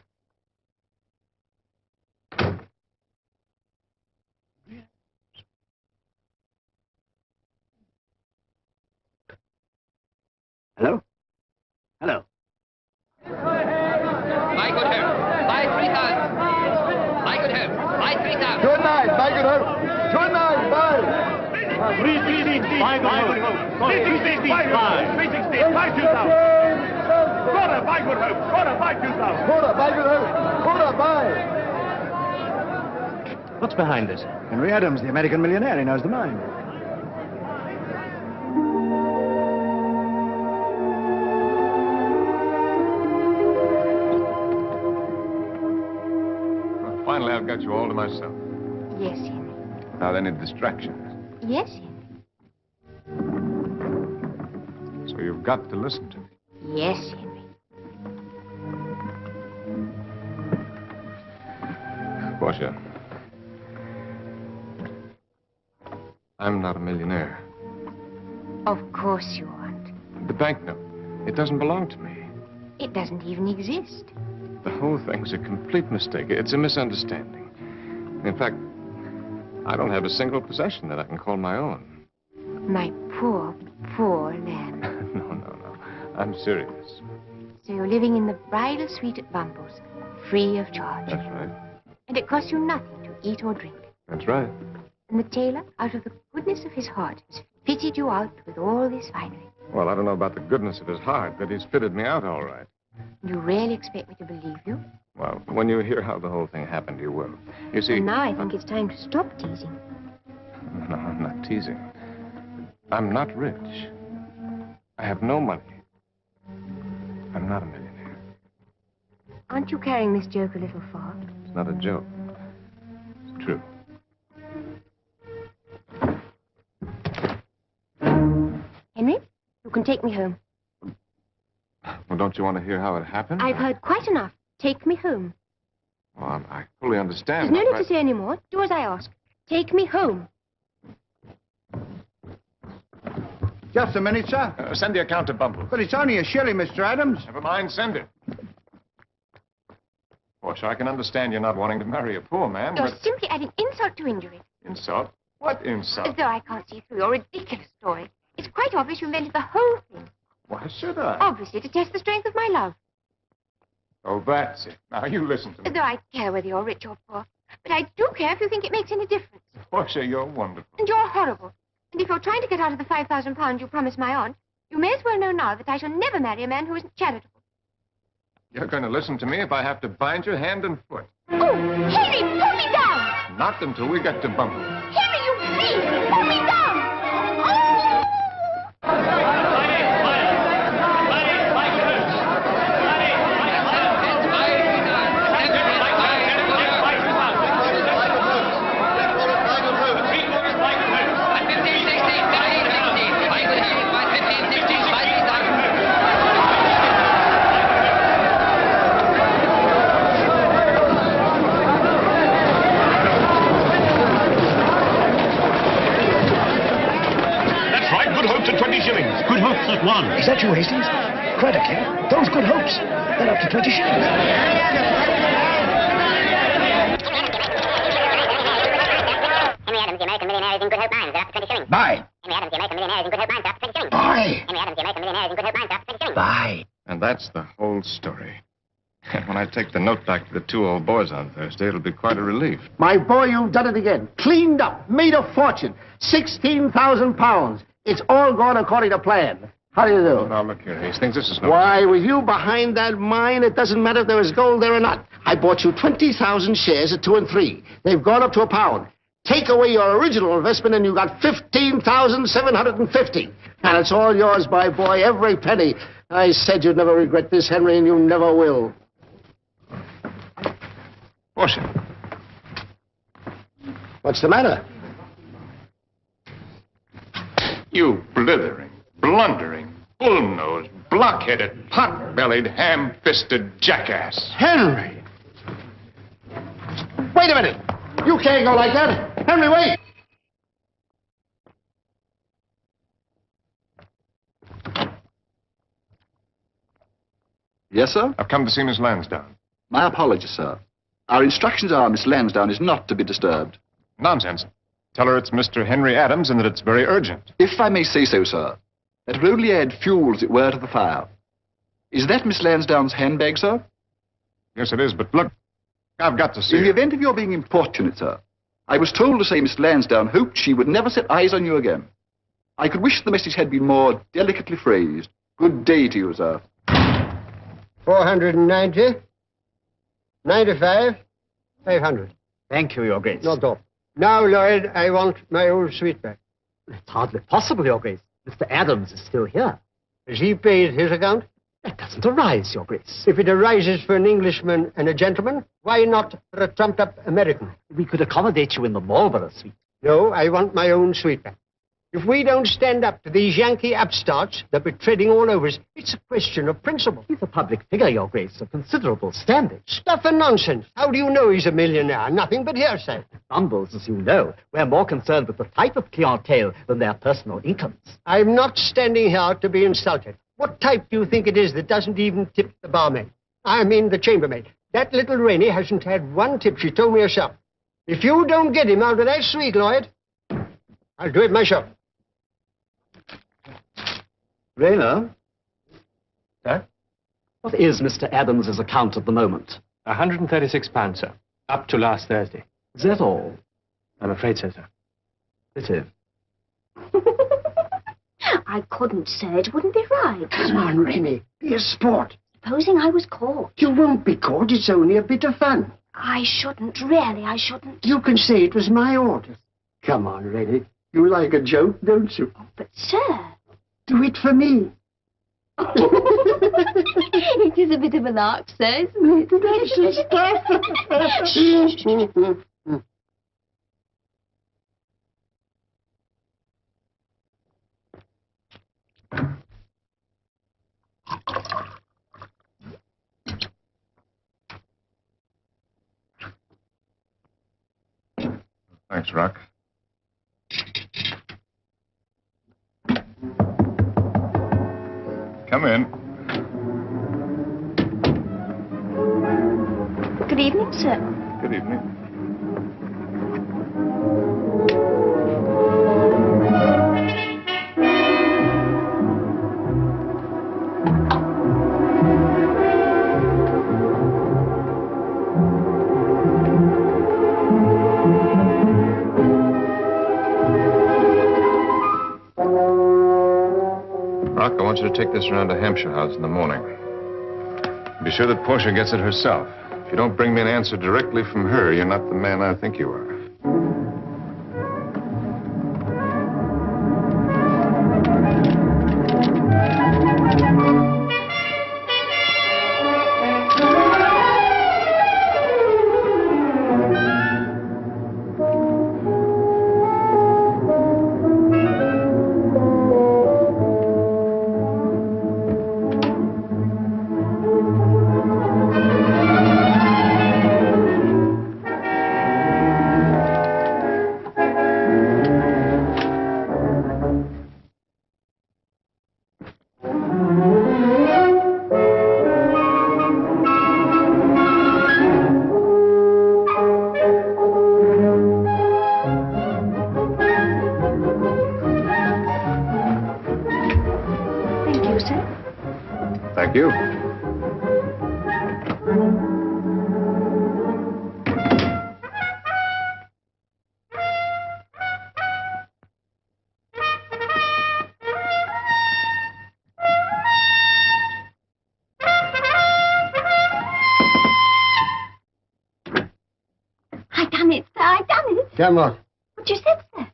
B: Hello? Hello.
I: My good hope, buy 3,000. My good hope, buy 3,000.
P: Good night, my good hope. Good night, bye.
R: 360, buy good hope. 360, buy 360, buy 2,000. Quarter, buy good hope. Quarter, buy 2,000.
P: Quarter, buy good hope. Quarter, buy.
N: What's behind this?
B: Henry Adams, the American millionaire. He knows the mine.
E: Well, finally, I've got you all to myself.
Q: Yes, Henry.
E: Without any distractions.
Q: Yes, Henry.
E: So you've got to listen to me.
Q: Yes, Henry.
E: Portia, I'm not a millionaire.
Q: Of course you aren't.
E: The banknote, it doesn't belong to me.
Q: It doesn't even exist.
E: The whole thing's a complete mistake. It's a misunderstanding. In fact, I don't have a single possession that I can call my own.
Q: My poor, poor lamb.
E: No. I'm serious.
Q: So you're living in the bridal suite at Bumble's, free of charge.
E: That's right.
Q: And it costs you nothing to eat or drink.
E: That's right.
Q: And the tailor, out of the goodness of his heart, has fitted you out with all this finery.
E: Well, I don't know about the goodness of his heart, but he's fitted me out all right.
Q: You really expect me to believe you?
E: Well, when you hear how the whole thing happened, you will. You see...
Q: And now I think it's time to stop teasing.
E: No, I'm not teasing. I'm not rich. I have no money. I'm not a millionaire.
Q: Aren't you carrying this joke a little far?
E: It's not a joke. It's true.
Q: Henry, you can take me home.
E: Well, don't you want to hear how it happened?
Q: I've heard quite enough. Take me home.
E: Well, I fully understand.
Q: There's no need to say any more. Do as I ask. Take me home.
B: Just a minute, sir.
E: Send the account to Bumble.
B: But it's only a shilling, Mr. Adams.
E: Never mind, send it. Portia, I can understand you're not wanting to marry a poor man,
Q: You're
E: but...
Q: simply adding insult to injury.
E: Insult? What
Q: As
E: insult?
Q: though I can't see through your ridiculous story. It's quite obvious you invented the whole thing.
E: Why should I?
Q: Obviously, to test the strength of my love.
E: Oh, that's it. Now, you listen to me.
Q: As though I care whether you're rich or poor. But I do care if you think it makes any difference.
E: Portia, you're wonderful.
Q: And you're horrible. And if you're trying to get out of the £5,000 you promised my aunt, you may as well know now that I shall never marry a man who isn't charitable.
E: You're going to listen to me if I have to bind your hand and foot.
Q: Oh, Henry, pull me down!
E: Not until we get to Bumble.
Q: Henry, you beast! Pull me down!
R: At 20 shillings. Good hopes at one.
N: Is that you, Hastings? Craddockly, those good hopes. They're up to 20 shillings.
S: Henry Adams, the American millionaire, is in Good Hope Mines. They're up to 20 shillings.
K: Buy.
S: Henry Adams, the American millionaire, is in Good Hope Mines. They're up to 20 shillings.
K: Buy.
S: Henry Adams, the American millionaire, is in Good Hope Mines. They're up to 20 shillings.
K: Buy.
E: And that's the whole story. And when I take the note back to the two old boys on Thursday, it'll be quite a relief.
K: My boy, you've done it again. Cleaned up. Made a fortune. £16,000. It's all gone according to plan. How do you do?
E: Now, look here, Hastings, this is no...
K: Why, with you behind that mine, it doesn't matter if there was gold there or not. I bought you 20,000 shares at 2 and 3. They've gone up to £1. Take away your original investment and you got 15,750. And it's all yours, my boy, every penny. I said you'd never regret this, Henry, and you never will.
E: Portia.
K: What's the matter?
E: You blithering, blundering, bull-nosed, block-headed, pot-bellied, ham-fisted jackass.
K: Henry! Wait a minute! You can't go like that! Henry, wait!
T: Yes, sir?
E: I've come to see Miss Lansdowne.
T: My apologies, sir. Our instructions are Miss Lansdowne is not to be disturbed.
E: Nonsense. Tell her it's Mr. Henry Adams and that it's very urgent.
T: If I may say so, sir, that will only add fuel, as it were, to the fire. Is that Miss Lansdowne's handbag, sir?
E: Yes, it is, but look, I've got to see
T: In the
E: her.
T: event of your being importunate, sir, I was told to say Miss Lansdowne hoped she would never set eyes on you again. I could wish the message had been more delicately phrased. Good day to you, sir.
K: 490, 95, 500.
N: Thank you, Your Grace.
K: Not all. Now, Lloyd, I want my old suite back.
N: It's hardly possible, Your Grace. Mr. Adams is still here.
K: Has he paid his account?
N: That doesn't arise, Your Grace.
K: If it arises for an Englishman and a gentleman, why not for a trumped-up American?
N: We could accommodate you in the Marlborough suite.
K: No, I want my own suite back. If we don't stand up to these Yankee upstarts that we're treading all over us, it's a question of principle.
N: He's a public figure, Your Grace, of considerable standing.
K: Stuff and nonsense. How do you know he's a millionaire? Nothing but hearsay.
N: Bumbles, as you know, we're more concerned with the type of clientele than their personal incomes.
K: I'm not standing here to be insulted. What type do you think it is that doesn't even tip the barmaid? I mean the chambermaid. That little Rainey hasn't had one tip, she told me herself. If you don't get him out of that suite, Lloyd, I'll do it myself.
N: Rayner? Sir? What is Mr. Adams's account at the moment?
L: £136, sir. Up to last Thursday.
N: Is that all?
L: I'm afraid so, sir.
N: Pity.
Q: I couldn't, sir. It wouldn't be right.
K: Come on, Rainey. Be a sport.
Q: Supposing I was caught.
K: You won't be caught. It's only a bit of fun.
Q: I shouldn't, really, I shouldn't.
K: You can say it was my orders. Come on, Rainey. You like a joke, don't you?
Q: But, sir...
K: Do it for me.
Q: It is a bit of a lark, sir, isn't it?
E: Thanks, Rock. Come in.
Q: Good evening, sir.
E: Good evening. Rock, I want you to take this around to Hampshire House in the morning. Be sure that Portia gets it herself. If you don't bring me an answer directly from her, you're not the man I think you are. Thank you.
Q: I done it, sir. I done it.
K: Come on.
Q: What you said, sir?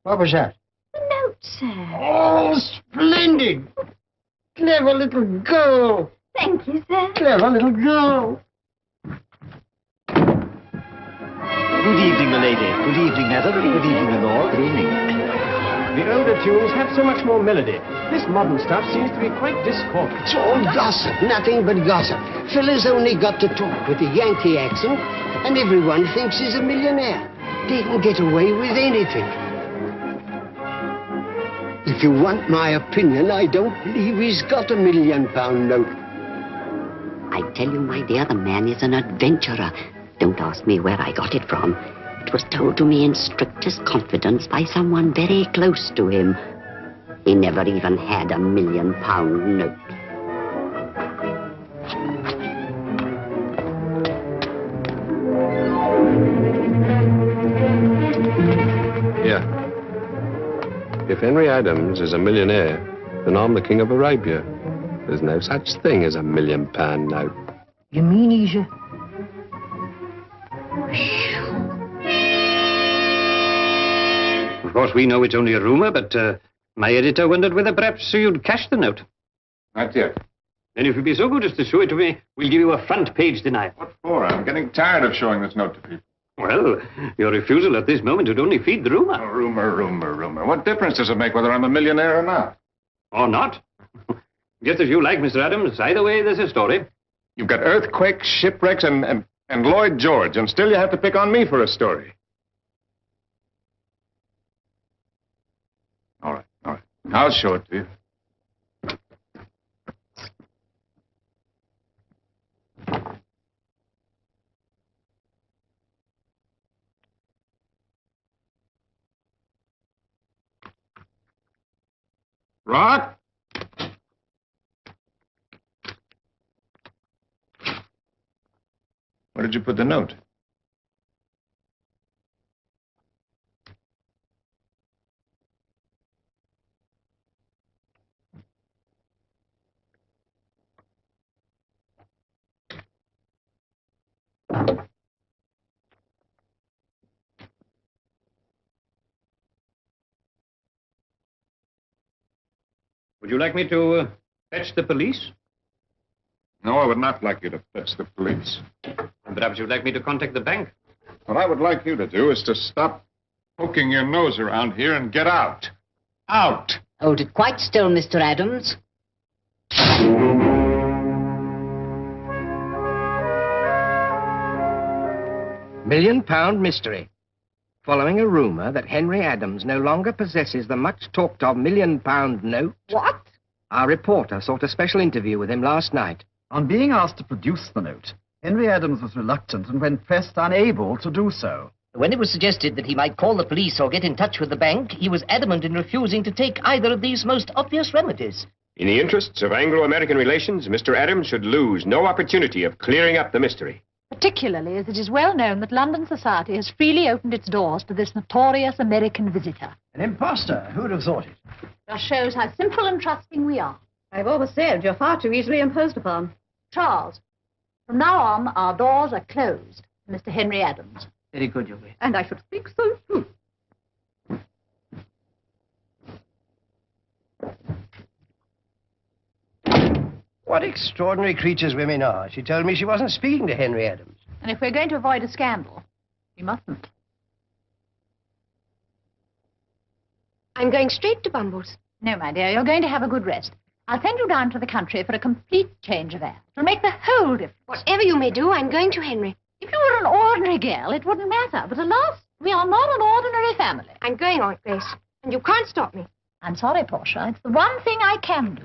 K: What was that?
Q: The note, sir.
K: Oh, splendid. Clever little girl.
Q: Thank you, sir.
K: Clever little girl.
N: Good evening, milady. Good evening, madam. Good evening, my lord. Good evening.
I: The older tunes have so much more melody. This modern stuff seems to be quite discordant.
K: It's all gossip, nothing but gossip. Fella's only got to talk with a Yankee accent, and everyone thinks he's a millionaire. They can get away with anything. If you want my opinion, I don't believe he's got £1 million note.
U: I tell you, my dear, the man is an adventurer. Don't ask me where I got it from. It was told to me in strictest confidence by someone very close to him. He never even had £1 million note.
V: Here. If Henry Adams is a millionaire, then I'm the King of Arabia. There's no such thing as £1 million note.
M: You mean he's a...
W: Of course, we know it's only a rumor, but my editor wondered whether perhaps you'd cash the note.
E: Not yet.
W: Then if you'd be so good as to show it to me, we'll give you a front-page denial.
E: What for? I'm getting tired of showing this note to people.
W: Well, your refusal at this moment would only feed the rumor.
E: Oh, rumor. What difference does it make whether I'm a millionaire or not?
W: Or not? Just as you like, Mr. Adams. Either way, there's a story.
E: You've got earthquakes, shipwrecks, and Lloyd George, and still you have to pick on me for a story. All right. I'll show it to you. Rock? Where did you put the note?
W: Would you like me to fetch the police?
E: No, I would not like you to fetch the police.
W: And perhaps you'd like me to contact the bank?
E: What I would like you to do is to stop poking your nose around here and get out. Out!
M: Hold it quite still, Mr. Adams.
I: £1 million mystery. Following a rumor that Henry Adams no longer possesses the much-talked-of £1 million note...
N: What?
I: Our reporter sought a special interview with him last night.
N: On being asked to produce the note, Henry Adams was reluctant and, when pressed, unable to do so.
M: When it was suggested that he might call the police or get in touch with the bank, he was adamant in refusing to take either of these most obvious remedies.
O: In the interests of Anglo-American relations, Mr. Adams should lose no opportunity of clearing up the mystery.
J: Particularly as it is well known that London society has freely opened its doors to this notorious American visitor.
N: An imposter. Who would have thought it?
J: That shows how simple and trusting we are.
X: I've always said you're far too easily imposed upon.
J: Charles, from now on, our doors are closed to Mr. Henry Adams.
L: Very good, Your Grace.
X: And I should speak so soon.
I: What extraordinary creatures women are. She told me she wasn't speaking to Henry Adams.
J: And if we're going to avoid a scandal, we mustn't.
Q: I'm going straight to Bumble's.
J: No, my dear, you're going to have a good rest. I'll send you down to the country for a complete change of air. It'll make the whole difference.
Q: Whatever you may do, I'm going to Henry.
J: If you were an ordinary girl, it wouldn't matter. But alas, we are not an ordinary family.
Q: I'm going, Aunt Grace, and you can't stop me.
J: I'm sorry, Portia. It's the one thing I can do.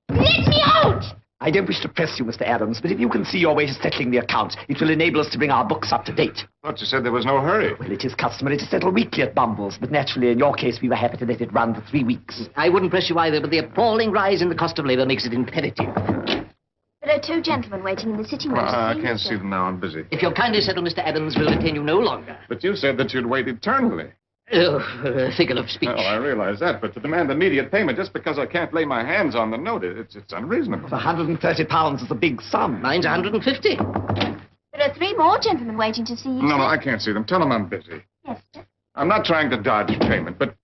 X: Let me out!
N: I don't wish to press you, Mr. Adams, but if you can see your way to settling the account, it will enable us to bring our books up to date.
E: I thought you said there was no hurry.
N: Well, it is customary to settle weekly at Bumble's, but naturally, in your case, we were happy to let it run for 3 weeks.
M: I wouldn't press you either, but the appalling rise in the cost of labor makes it imperative.
Q: There are 2 gentlemen waiting in the sitting room.
E: I can't see them now. I'm busy.
M: If you'll kindly settle, Mr. Adams, we'll detain you no longer.
E: But you said that you'd wait eternally.
M: Oh, figure of speech.
E: Oh, I realize that, but to demand immediate payment just because I can't lay my hands on the note, it's unreasonable.
N: £130 is a big sum.
M: Mine's 150.
Q: There are 3 more gentlemen waiting to see you.
E: No, I can't see them. Tell them I'm busy.
Q: Yes, sir.
E: I'm not trying to dodge payment, but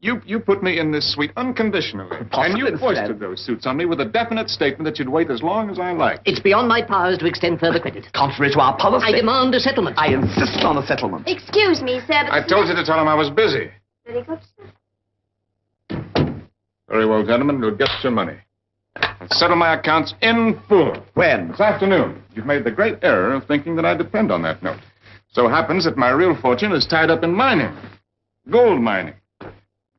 E: you put me in this suite unconditionally. And you foisted those suits on me with a definite statement that you'd wait as long as I liked.
M: It's beyond my powers to extend further credit.
N: Contrary to our policy.
M: I demand a settlement.
N: I insist on a settlement.
Q: Excuse me, sir, but...
E: I told you to tell him I was busy.
Q: Very good, sir.
E: Very well, gentlemen, you'll get your money. I'll settle my accounts in full.
N: When?
E: This afternoon. You've made the great error of thinking that I depend on that note. So happens that my real fortune is tied up in mining. Gold mining.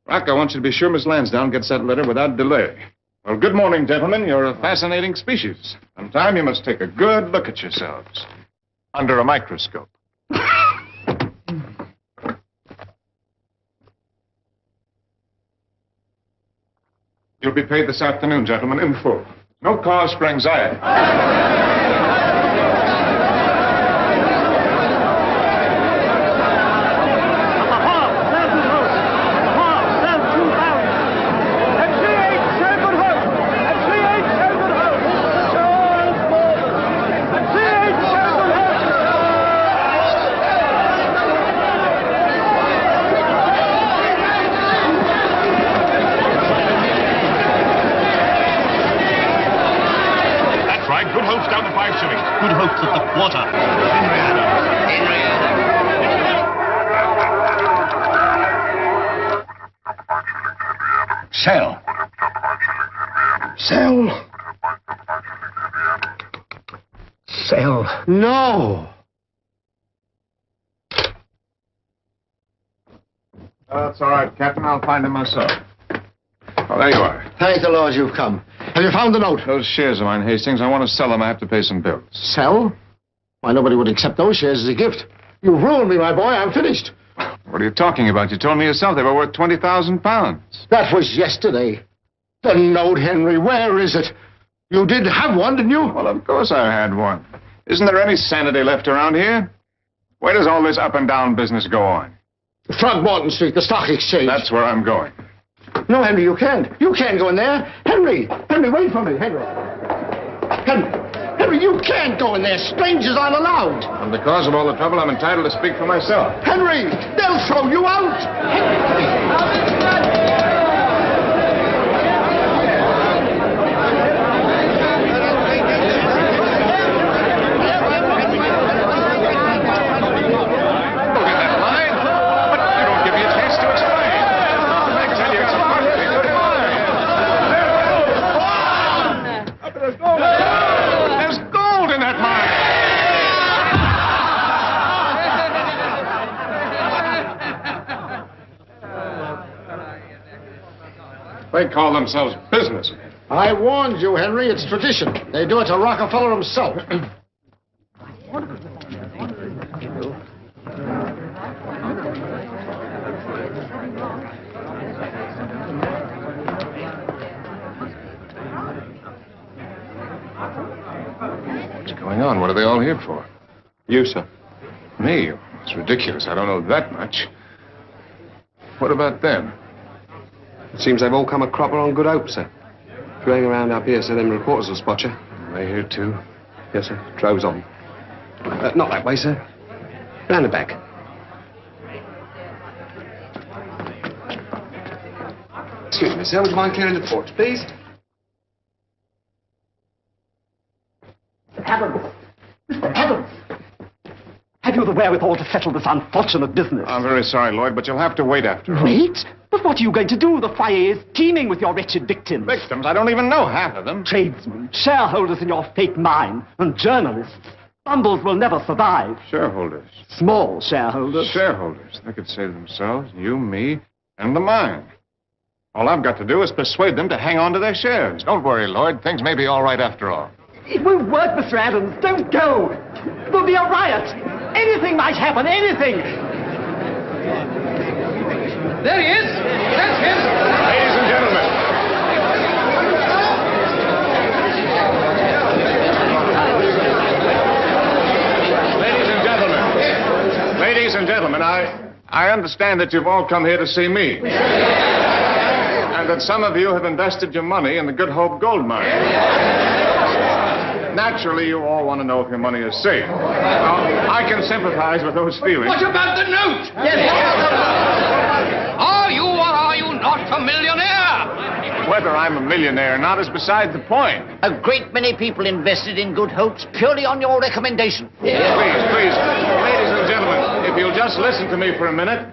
E: Rock, I want you to be sure Miss Lansdowne gets that letter without delay. Well, good morning, gentlemen. You're a fascinating species. Sometime you must take a good look at yourselves. Under a microscope. You'll be paid this afternoon, gentlemen, in full. No cause for anxiety.
A: Good hopes at the quarter. Henry Adams. Sell.
K: Sell.
A: Sell.
K: No.
E: That's all right, Captain. I'll find him myself. Oh, there you are.
K: Thank the Lord you've come. Have you found the note?
E: Those shares of mine, Hastings, I want to sell them. I have to pay some bills.
K: Sell? Why, nobody would accept those shares as a gift. You've ruined me, my boy. I'm finished.
E: What are you talking about? You told me yourself they were worth 20,000 pounds.
K: That was yesterday. The note, Henry, where is it? You did have one, didn't you?
E: Well, of course I had one. Isn't there any sanity left around here? Where does all this up and down business go on?
K: Throgmorton Street, the stock exchange.
E: That's where I'm going.
K: No, Henry, you can't. You can't go in there. Henry, wait for me, Henry. Henry, you can't go in there. Strangers aren't allowed.
E: And because of all the trouble, I'm entitled to speak for myself.
K: Henry, they'll throw you out.
E: They call themselves businessmen.
K: I warned you, Henry. It's tradition. They do it to Rockefeller himself.
E: What's going on? What are they all here for?
V: You, sir.
E: Me? It's ridiculous. I don't know that much. What about them?
V: It seems they've all come a cropper on Good Hope, sir. If you hang around up here, so them reporters will spot you.
E: Are they here, too?
V: Yes, sir. Droves on. Not that way, sir. Round the back. Excuse me, sir. Would you mind clearing the porch, please?
N: Mr. Adams! Mr. Adams! Have you the wherewithal to settle this unfortunate business?
E: I'm very sorry, Lloyd, but you'll have to wait after all.
N: Wait? But what are you going to do? The fire is teeming with your wretched victims.
E: Victims? I don't even know half of them.
N: Tradesmen, shareholders in your fake mine, and journalists. Bundles will never survive.
E: Shareholders?
N: Small shareholders.
E: Shareholders. They could save themselves, you, me, and the mine. All I've got to do is persuade them to hang on to their shares. Don't worry, Lloyd. Things may be all right after all.
N: It won't work, Mr. Adams. Don't go. There'll be a riot. Anything might happen. Anything.
A: There he is. That's him.
E: Ladies and gentlemen. Ladies and gentlemen, I understand that you've all come here to see me. And that some of you have invested your money in the Good Hope gold mine. Naturally, you all want to know if your money is safe. Now, I can sympathize with those feelings.
A: What about the note?
N: Yes.
A: Are you or are you not a millionaire?
E: Whether I'm a millionaire or not is beside the point.
M: A great many people invested in Good Hopes purely on your recommendation.
E: Please, ladies and gentlemen, if you'll just listen to me for a minute,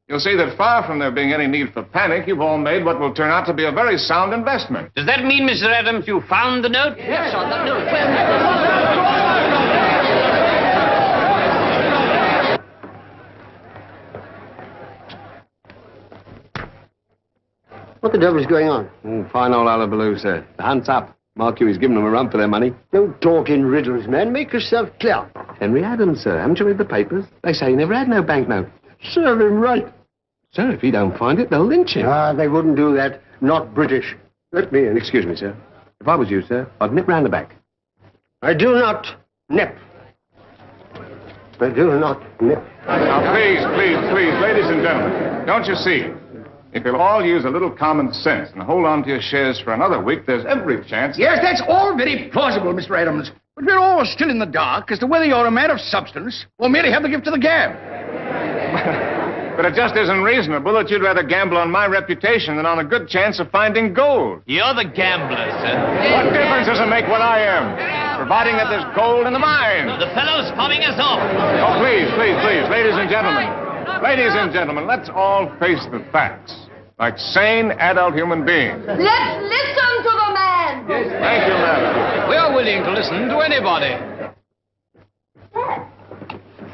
E: you'll see that far from there being any need for panic, you've all made what will turn out to be a very sound investment.
W: Does that mean, Mr. Adams, you found the note?
M: Yes, on the note.
K: What the devil's going on?
V: Fine old hullabaloo, sir. The hunt's up. Mark you, he's giving them a run for their money.
K: Don't talk in riddles, man. Make yourself clear.
V: Henry Adams, sir. Haven't you read the papers? They say he never had no banknote.
K: Serve him right.
V: Sir, if he don't find it, they'll lynch him.
K: Ah, they wouldn't do that. Not British. Let me in.
V: Excuse me, sir. If I was you, sir, I'd nip round the back.
K: I do not nip. I do not nip.
E: Now, please, ladies and gentlemen, don't you see? If you'll all use a little common sense and hold on to your shares for another week, there's every chance...
A: Yes, that's all very plausible, Mr. Adams. But we're all still in the dark as to whether you're a man of substance or merely have the gift of the gab.
E: But it just isn't reasonable that you'd rather gamble on my reputation than on a good chance of finding gold.
C: You're the gambler, sir.
E: What difference does it make what I am? Providing that there's gold in the mine.
C: The fellow's palming us off.
E: Oh, please, ladies and gentlemen. Ladies and gentlemen, let's all face the facts. Like sane, adult human beings.
X: Let's listen to the man.
E: Thank you, madam.
C: We are willing to listen to anybody.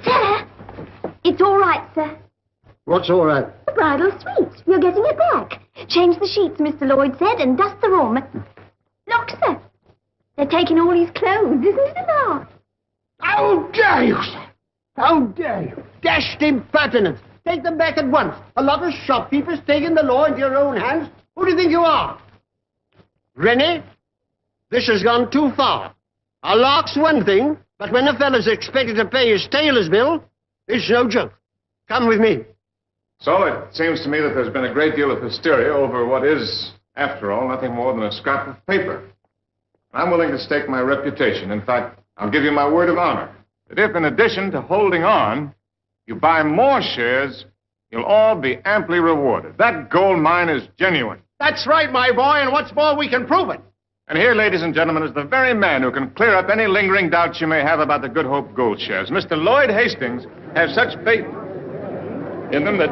Q: Sir, it's all right, sir.
K: What's all right?
Q: The bridal suite. You're getting it back. Change the sheets, Mr. Lloyd said, and dust the room. Look, sir. They're taking all his clothes. Isn't it a lark?
K: How dare you, sir? How dare you? Dashed impertinent. Take them back at once. A lot of shopkeepers taking the law into your own hands. Who do you think you are? Rennie, this has gone too far. A lark's one thing, but when a fellow's expected to pay his tailor's bill, it's no joke. Come with me.
E: So it seems to me that there's been a great deal of hysteria over what is, after all, nothing more than a scrap of paper. I'm willing to stake my reputation. In fact, I'll give you my word of honor that if, in addition to holding on, you buy more shares, you'll all be amply rewarded. That gold mine is genuine.
K: That's right, my boy, and what's more, we can prove it.
E: And here, ladies and gentlemen, is the very man who can clear up any lingering doubts you may have about the Good Hope gold shares. Mr. Lloyd Hastings has such faith in them that...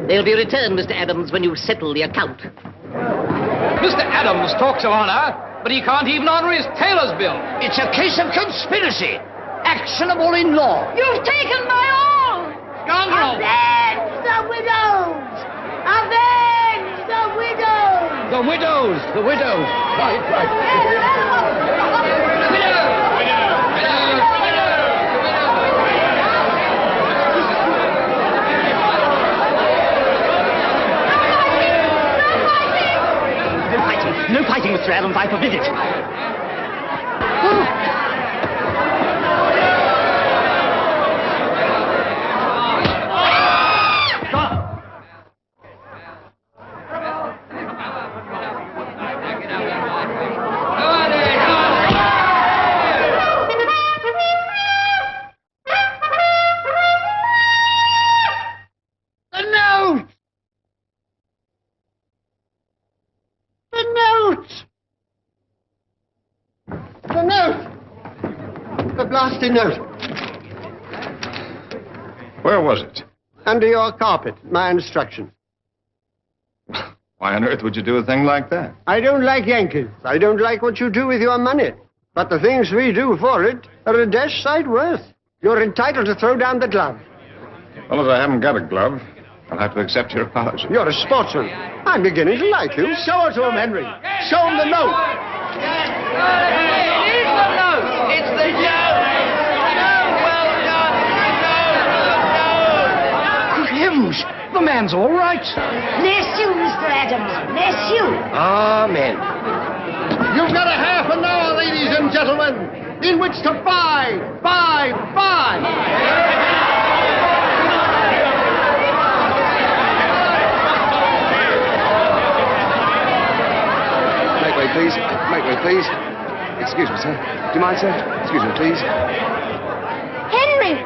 M: They'll be returned, Mr. Adams, when you settle the account.
C: Mr. Adams talks of honor, but he can't even honor his tailor's bill.
A: It's a case of conspiracy. Actionable in law.
X: You've taken my all.
C: Scoundrel!
X: Avenge the widows! Avenge the widows!
C: The widows! The widows!
N: No fighting, Mr. Adams. I forbid it.
K: Note.
E: Where was it?
K: Under your carpet. My instructions.
E: Why on earth would you do a thing like that?
K: I don't like Yankees. I don't like what you do with your money. But the things we do for it are a dash sight worse. You're entitled to throw down the glove.
E: Well, as I haven't got a glove, I'll have to accept your apology.
K: You're a sportsman. I'm beginning to like you.
A: Show it to him, Henry. Show him the note.
C: Here's the note. It's the joke.
A: Heavens, the man's all right.
X: Bless you, Mr. Adams. Bless you.
K: Amen. You've got a half an hour, ladies and gentlemen, in which to buy.
V: Make way, please. Make way, please. Excuse me, sir. Do you mind, sir? Excuse me, please.
Q: Henry!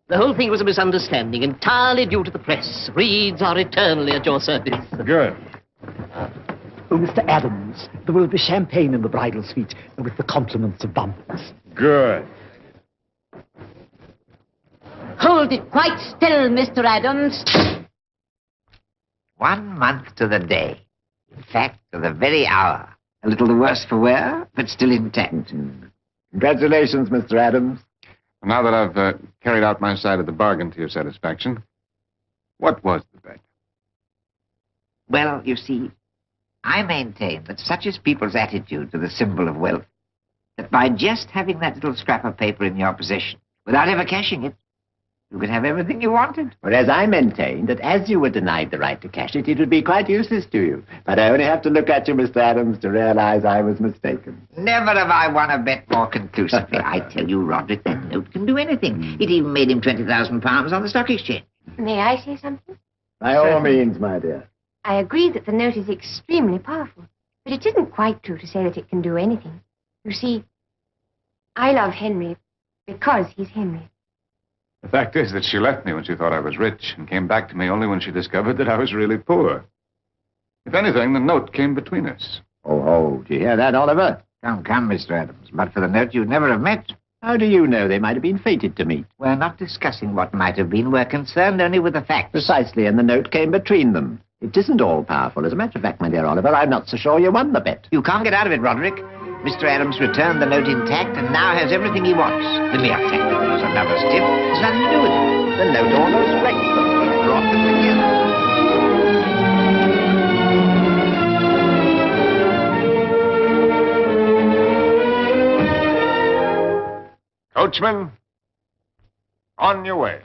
M: The whole thing was a misunderstanding, entirely due to the press. Reeds are eternally at your service.
E: Good.
N: Oh, Mr. Adams, there will be champagne in the bridal suite with the compliments of bumpers.
E: Good.
J: Hold it quite still, Mr. Adams.
D: 1 month to the day. In fact, to the very hour. A little the worse for wear, but still intact.
F: Congratulations, Mr. Adams.
E: Now that I've carried out my side of the bargain to your satisfaction, what was the bet?
D: Well, you see, I maintain that such is people's attitude to the symbol of wealth, that by just having that little scrap of paper in your possession, without ever cashing it, you could have everything you wanted.
F: Whereas I maintain that as you were denied the right to cash it, it would be quite useless to you. But I only have to look at you, Mr. Adams, to realize I was mistaken.
D: Never have I won a bet more conclusively. I tell you, Roderick, that note can do anything. It even made him £20,000 on the stock exchange.
Q: May I say something?
F: By all means, my dear.
Q: I agree that the note is extremely powerful, but it isn't quite true to say that it can do anything. You see, I love Henry because he's Henry.
E: The fact is that she left me when she thought I was rich and came back to me only when she discovered that I was really poor. If anything, the note came between us.
F: Oh, do you hear that, Oliver?
D: Come, Mr. Adams. But for the note, you'd never have met.
F: How do you know they might have been fated to meet?
D: We're not discussing what might have been. We're concerned only with the facts.
F: Precisely, and the note came between them. It isn't all powerful. As a matter of fact, my dear Oliver, I'm not so sure you won the bet.
D: You can't get out of it, Roderick. Mr. Adams returned the note intact and now has everything he wants. The mere fact that it was another stiff has nothing to do with it.
F: The note almost wrecked them. It brought them
E: together. Coachman, on your way.